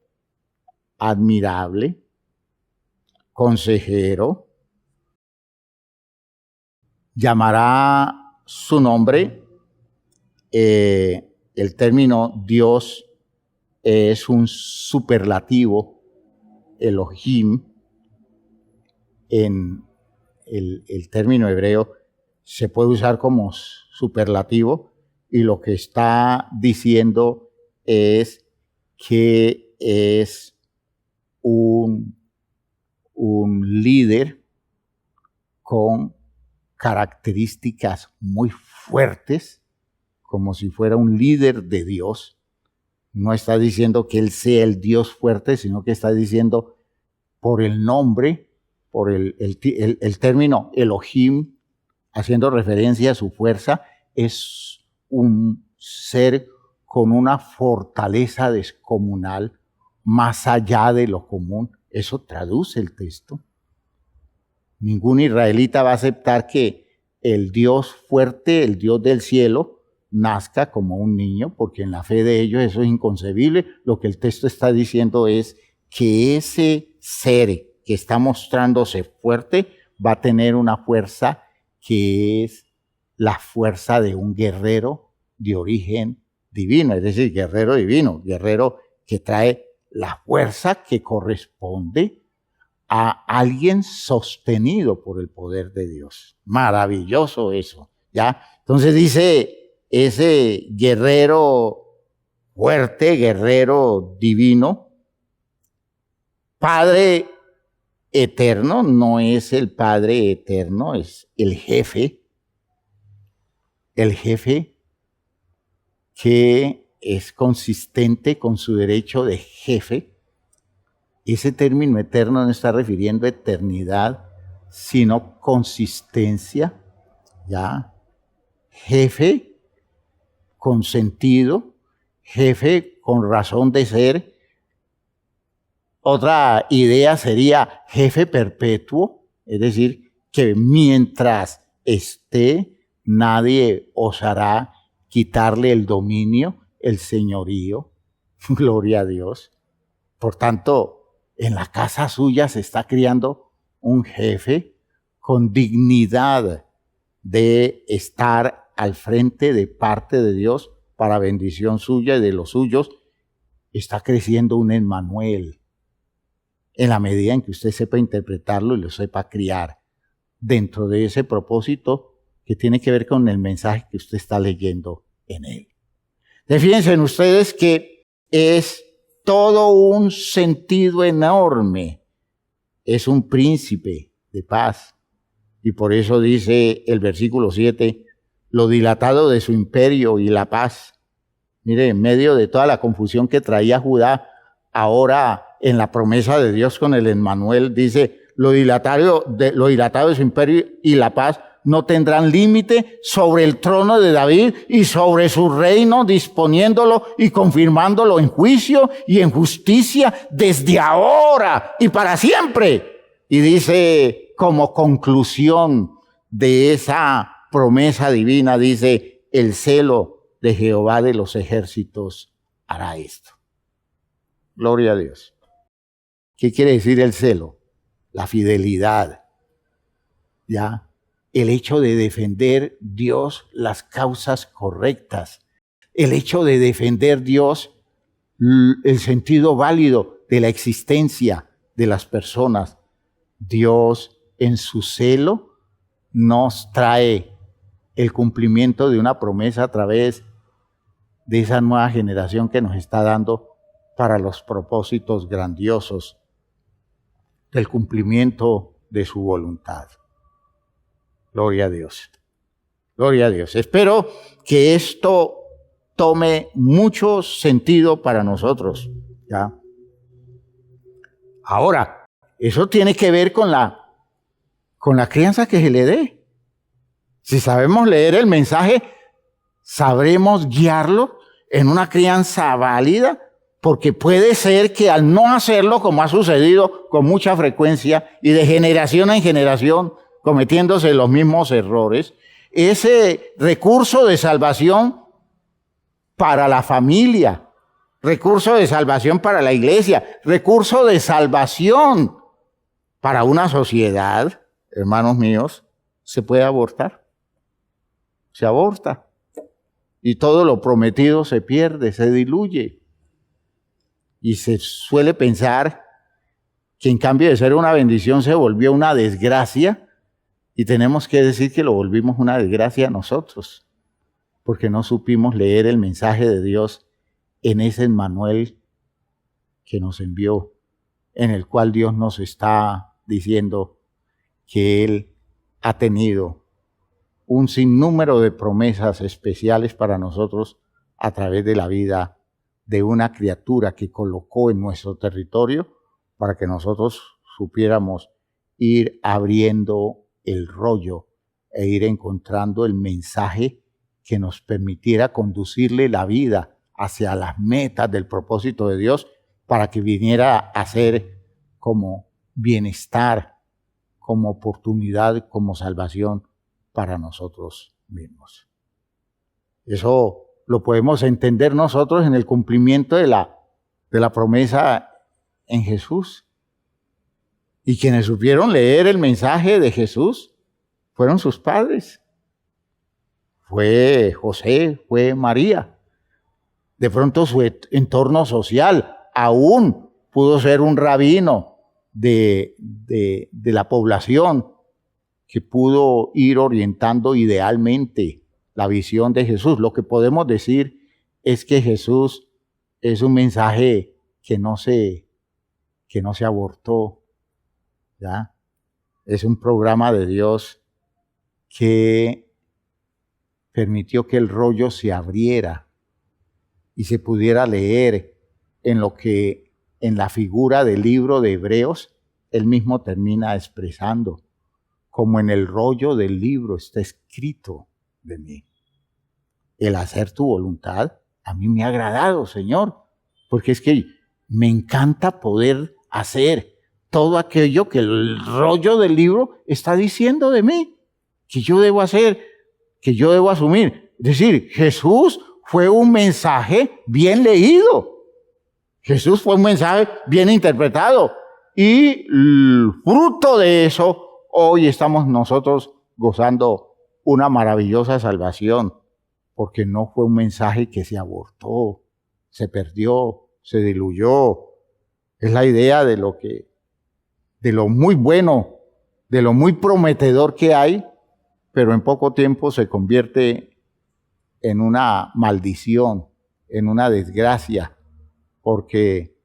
admirable, consejero, llamará su nombre, el término Dios es un superlativo, Elohim, en el término hebreo se puede usar como superlativo y lo que está diciendo es que es un líder con características muy fuertes, como si fuera un líder de Dios. No está diciendo que él sea el Dios fuerte, sino que está diciendo por el nombre, por el término Elohim, haciendo referencia a su fuerza, es un ser con una fortaleza descomunal, más allá de lo común. Eso traduce el texto. Ningún israelita va a aceptar que el Dios fuerte, el Dios del cielo, nazca como un niño, porque en la fe de ellos eso es inconcebible. Lo que el texto está diciendo es que ese ser que está mostrándose fuerte va a tener una fuerza que es la fuerza de un guerrero de origen divino, es decir, guerrero divino, guerrero que trae la fuerza que corresponde a alguien sostenido por el poder de Dios. Maravilloso eso, ¿ya? Entonces dice, ese guerrero fuerte, guerrero divino, Padre eterno, no es el Padre eterno, es el jefe que es consistente con su derecho de jefe. Ese término eterno no está refiriendo a eternidad, sino consistencia, ¿ya? Jefe con sentido, jefe con razón de ser. Otra idea sería jefe perpetuo, es decir, que mientras esté, nadie osará quitarle el dominio, el señorío. Gloria a Dios. Por tanto, en la casa suya se está criando un jefe con dignidad de estar al frente de parte de Dios para bendición suya y de los suyos. Está creciendo un Emmanuel en la medida en que usted sepa interpretarlo y lo sepa criar dentro de ese propósito que tiene que ver con el mensaje que usted está leyendo en él. Fíjense en ustedes que es todo un sentido enorme. Es un príncipe de paz. Y por eso dice el versículo 7, lo dilatado de su imperio y la paz. Mire, en medio de toda la confusión que traía Judá, ahora en la promesa de Dios con el Emmanuel, dice, lo dilatado de su imperio y la paz no tendrán límite sobre el trono de David y sobre su reino, disponiéndolo y confirmándolo en juicio y en justicia desde ahora y para siempre. Y dice, como conclusión de esa promesa divina, dice, el celo de Jehová de los ejércitos hará esto. Gloria a Dios. ¿Qué quiere decir el celo? La fidelidad. ¿Ya? El hecho de defender Dios las causas correctas. El hecho de defender Dios el sentido válido de la existencia de las personas. Dios en su celo nos trae el cumplimiento de una promesa a través de esa nueva generación que nos está dando para los propósitos grandiosos del cumplimiento de su voluntad. Gloria a Dios. Gloria a Dios. Espero que esto tome mucho sentido para nosotros, ¿ya? Ahora, eso tiene que ver con la crianza que se le dé. Si sabemos leer el mensaje, sabremos guiarlo en una crianza válida, porque puede ser que al no hacerlo, como ha sucedido con mucha frecuencia y de generación en generación, cometiéndose los mismos errores, ese recurso de salvación para la familia, recurso de salvación para la iglesia, recurso de salvación para una sociedad, hermanos míos, se puede abortar. Se aborta. Y todo lo prometido se pierde, se diluye. Y se suele pensar que en cambio de ser una bendición se volvió una desgracia, y tenemos que decir que lo volvimos una desgracia a nosotros, porque no supimos leer el mensaje de Dios en ese manual que nos envió, en el cual Dios nos está diciendo que Él ha tenido un sinnúmero de promesas especiales para nosotros a través de la vida de una criatura que colocó en nuestro territorio para que nosotros supiéramos ir abriendo el rollo e ir encontrando el mensaje que nos permitiera conducirle la vida hacia las metas del propósito de Dios, para que viniera a ser como bienestar, como oportunidad, como salvación para nosotros mismos. Eso lo podemos entender nosotros en el cumplimiento de la promesa en Jesús. Y quienes supieron leer el mensaje de Jesús fueron sus padres. Fue José, fue María. De pronto su entorno social aún pudo ser un rabino de la población que pudo ir orientando idealmente la visión de Jesús. Lo que podemos decir es que Jesús es un mensaje que no se abortó, ¿ya? Es un programa de Dios que permitió que el rollo se abriera y se pudiera leer en lo que en la figura del libro de Hebreos él mismo termina expresando, como en el rollo del libro está escrito de mí. El hacer tu voluntad a mí me ha agradado, Señor, porque es que me encanta poder hacer todo aquello que el rollo del libro está diciendo de mí, que yo debo hacer, que yo debo asumir. Es decir, Jesús fue un mensaje bien leído. Jesús fue un mensaje bien interpretado. Y el fruto de eso, hoy estamos nosotros gozando una maravillosa salvación, porque no fue un mensaje que se abortó, se perdió, se diluyó. Es la idea de lo muy bueno, de lo muy prometedor que hay, pero en poco tiempo se convierte en una maldición, en una desgracia, porque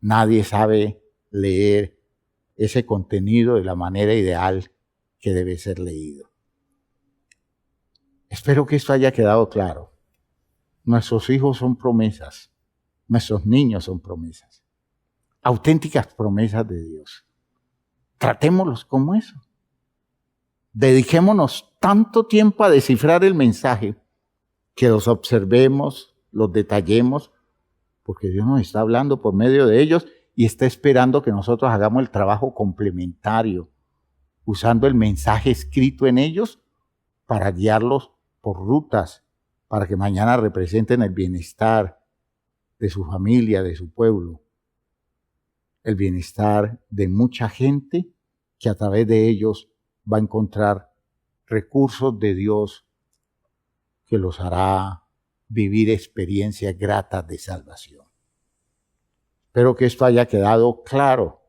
nadie sabe leer ese contenido de la manera ideal que debe ser leído. Espero que esto haya quedado claro. Nuestros hijos son promesas, nuestros niños son promesas, auténticas promesas de Dios. Tratémoslos como eso. Dediquémonos tanto tiempo a descifrar el mensaje, que los observemos, los detallemos, porque Dios nos está hablando por medio de ellos y está esperando que nosotros hagamos el trabajo complementario, usando el mensaje escrito en ellos para guiarlos por rutas, para que mañana representen el bienestar de su familia, de su pueblo, el bienestar de mucha gente que a través de ellos va a encontrar recursos de Dios que los hará vivir experiencias gratas de salvación. Espero que esto haya quedado claro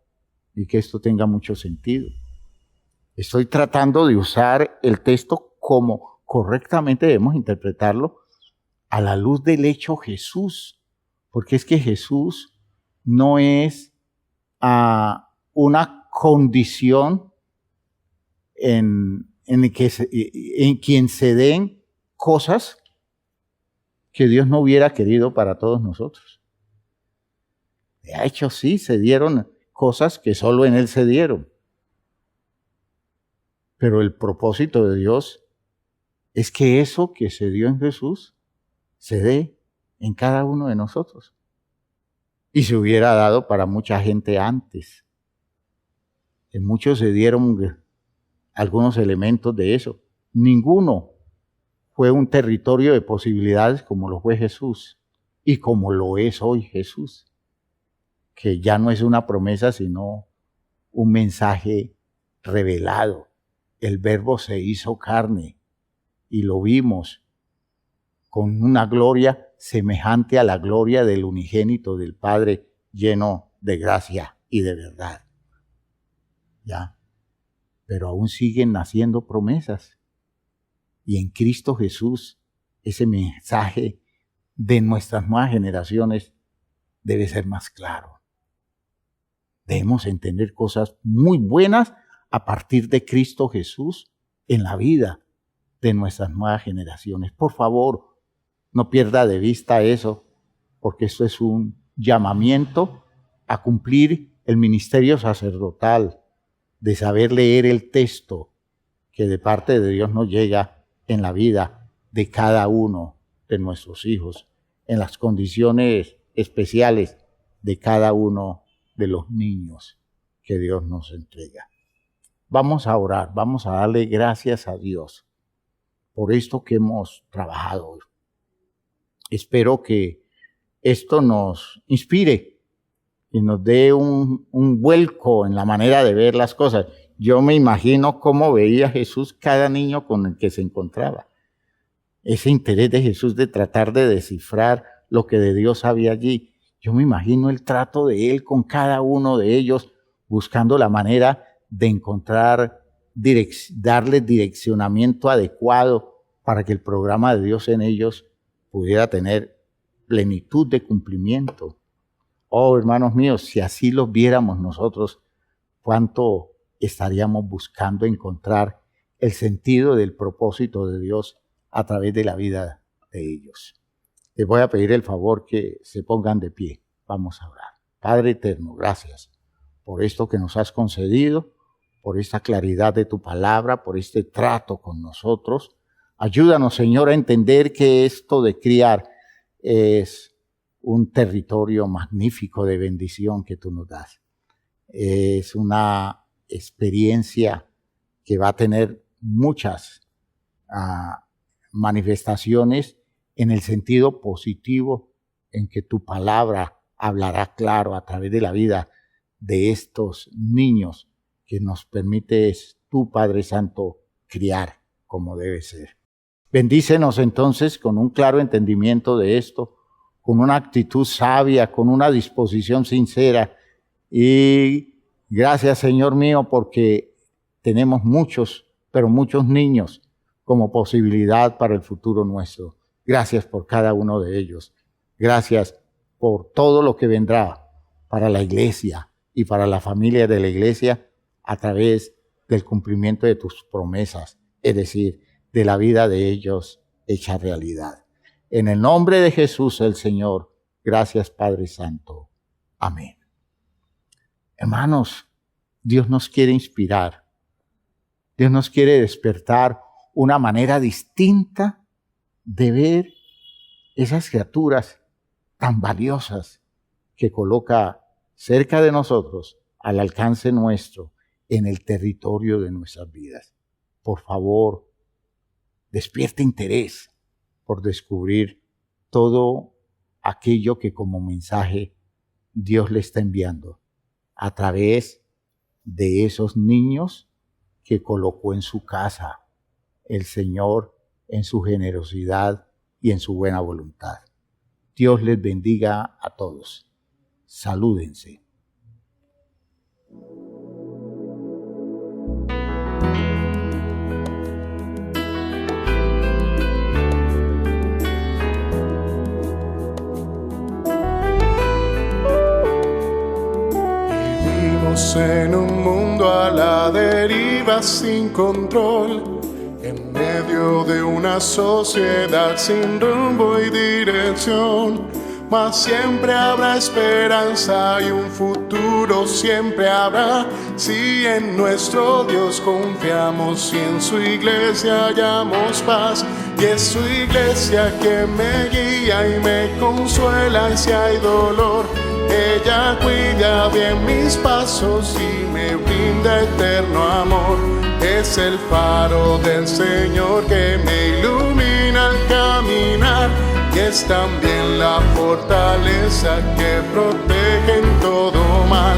y que esto tenga mucho sentido. Estoy tratando de usar el texto como correctamente debemos interpretarlo a la luz del hecho Jesús, porque es que Jesús no es una condición en quien se den cosas que Dios no hubiera querido para todos nosotros. De hecho, sí, se dieron cosas que solo en Él se dieron. Pero el propósito de Dios es que eso que se dio en Jesús se dé en cada uno de nosotros. Y se hubiera dado para mucha gente antes. En muchos se dieron algunos elementos de eso. Ninguno fue un territorio de posibilidades como lo fue Jesús y como lo es hoy Jesús, que ya no es una promesa sino un mensaje revelado. El Verbo se hizo carne y lo vimos con una gloria semejante a la gloria del unigénito del Padre, lleno de gracia y de verdad. ¿Ya? Pero aún siguen naciendo promesas. Y en Cristo Jesús, ese mensaje de nuestras nuevas generaciones debe ser más claro. Debemos entender cosas muy buenas a partir de Cristo Jesús en la vida de nuestras nuevas generaciones. Por favor, no pierda de vista eso, porque esto es un llamamiento a cumplir el ministerio sacerdotal, de saber leer el texto que de parte de Dios nos llega en la vida de cada uno de nuestros hijos, en las condiciones especiales de cada uno de los niños que Dios nos entrega. Vamos a orar, vamos a darle gracias a Dios por esto que hemos trabajado hoy. Espero que esto nos inspire y nos dé un vuelco en la manera de ver las cosas. Yo me imagino cómo veía Jesús cada niño con el que se encontraba. Ese interés de Jesús de tratar de descifrar lo que de Dios había allí. Yo me imagino el trato de Él con cada uno de ellos, buscando la manera de encontrar, darles direccionamiento adecuado para que el programa de Dios en ellos pudiera tener plenitud de cumplimiento. Oh, hermanos míos, si así los viéramos nosotros, cuánto estaríamos buscando encontrar el sentido del propósito de Dios a través de la vida de ellos. Les voy a pedir el favor que se pongan de pie. Vamos a orar. Padre eterno, gracias por esto que nos has concedido, por esta claridad de tu palabra, por este trato con nosotros. Ayúdanos, Señor, a entender que esto de criar es un territorio magnífico de bendición que tú nos das. Es una experiencia que va a tener muchas manifestaciones en el sentido positivo, en que tu palabra hablará claro a través de la vida de estos niños que nos permites tú, Padre Santo, criar como debe ser. Bendícenos entonces con un claro entendimiento de esto, con una actitud sabia, con una disposición sincera. Y gracias, Señor mío, porque tenemos muchos, pero muchos niños como posibilidad para el futuro nuestro. Gracias por cada uno de ellos. Gracias por todo lo que vendrá para la iglesia y para la familia de la iglesia a través del cumplimiento de tus promesas, es decir, de la vida de ellos hecha realidad. En el nombre de Jesús el Señor, gracias Padre Santo. Amén. Hermanos, Dios nos quiere inspirar. Dios nos quiere despertar una manera distinta de ver esas criaturas tan valiosas que coloca cerca de nosotros, al alcance nuestro, en el territorio de nuestras vidas. Por favor, despierte interés por descubrir todo aquello que como mensaje Dios le está enviando a través de esos niños que colocó en su casa el Señor en su generosidad y en su buena voluntad. Dios les bendiga a todos. Salúdense. Vivimos en un mundo a la deriva sin control, en medio de una sociedad sin rumbo y dirección. Mas siempre habrá esperanza y un futuro siempre habrá, si en nuestro Dios confiamos y en su iglesia hallamos paz. Y es su iglesia que me guía y me consuela, y si hay dolor, ella cuida bien mis pasos y me brinda eterno amor. Es el faro del Señor que me ilumina al caminar, y es también la fortaleza que protege en todo mal.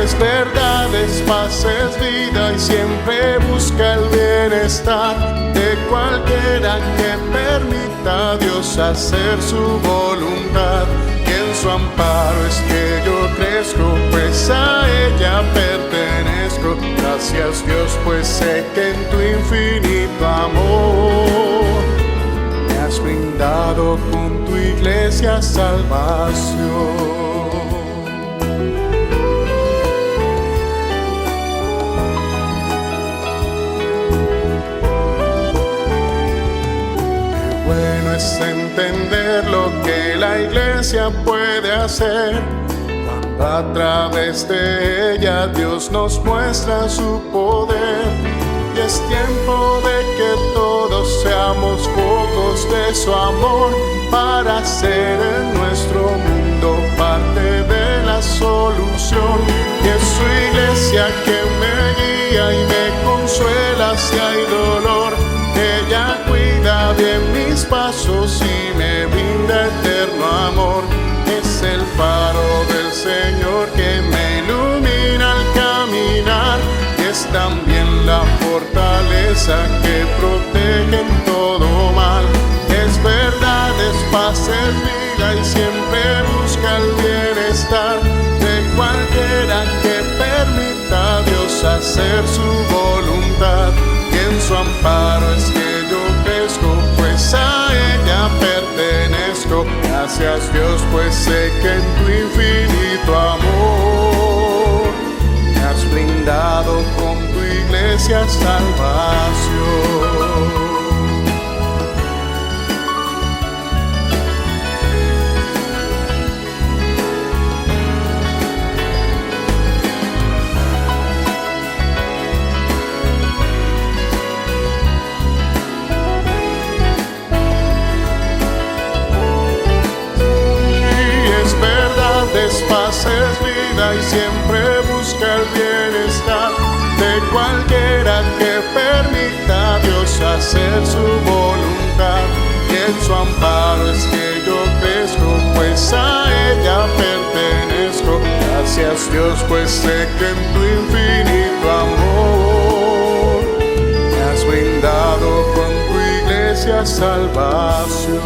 Es verdad, es paz, es vida, y siempre busca el bienestar de cualquiera que permita a Dios hacer su voluntad. Y en su amparo es que yo crezco, pues a ella pertenezco. Gracias Dios, pues sé que en tu infinito amor me has brindado con tu iglesia salvación. Bueno es entender lo que la iglesia puede hacer, cuando a través de ella Dios nos muestra su poder. Y es tiempo de que todos seamos focos de su amor, para ser en nuestro mundo parte de la solución. Y es su iglesia que me guía y me consuela si hay dolor. Ella cuida bien mis pasos y me brinda eterno amor. Es el faro del Señor que me ilumina al caminar, y es también la fortaleza que protege en todo mal. Es verdad, es paz, es vida, y siempre busca el bienestar de cualquiera que permita a Dios hacer su voluntad. Y en su amparo es que yo crezco, pues a ella pertenezco. Gracias Dios, pues sé que en tu infinito amor me has brindado con tu iglesia salvación. Es paz, es vida, y siempre busca el bienestar de cualquiera que permita a Dios hacer su voluntad. Y en su amparo es que yo crezco, pues a ella pertenezco. Gracias Dios, pues sé que en tu infinito amor me has brindado con tu iglesia salvación.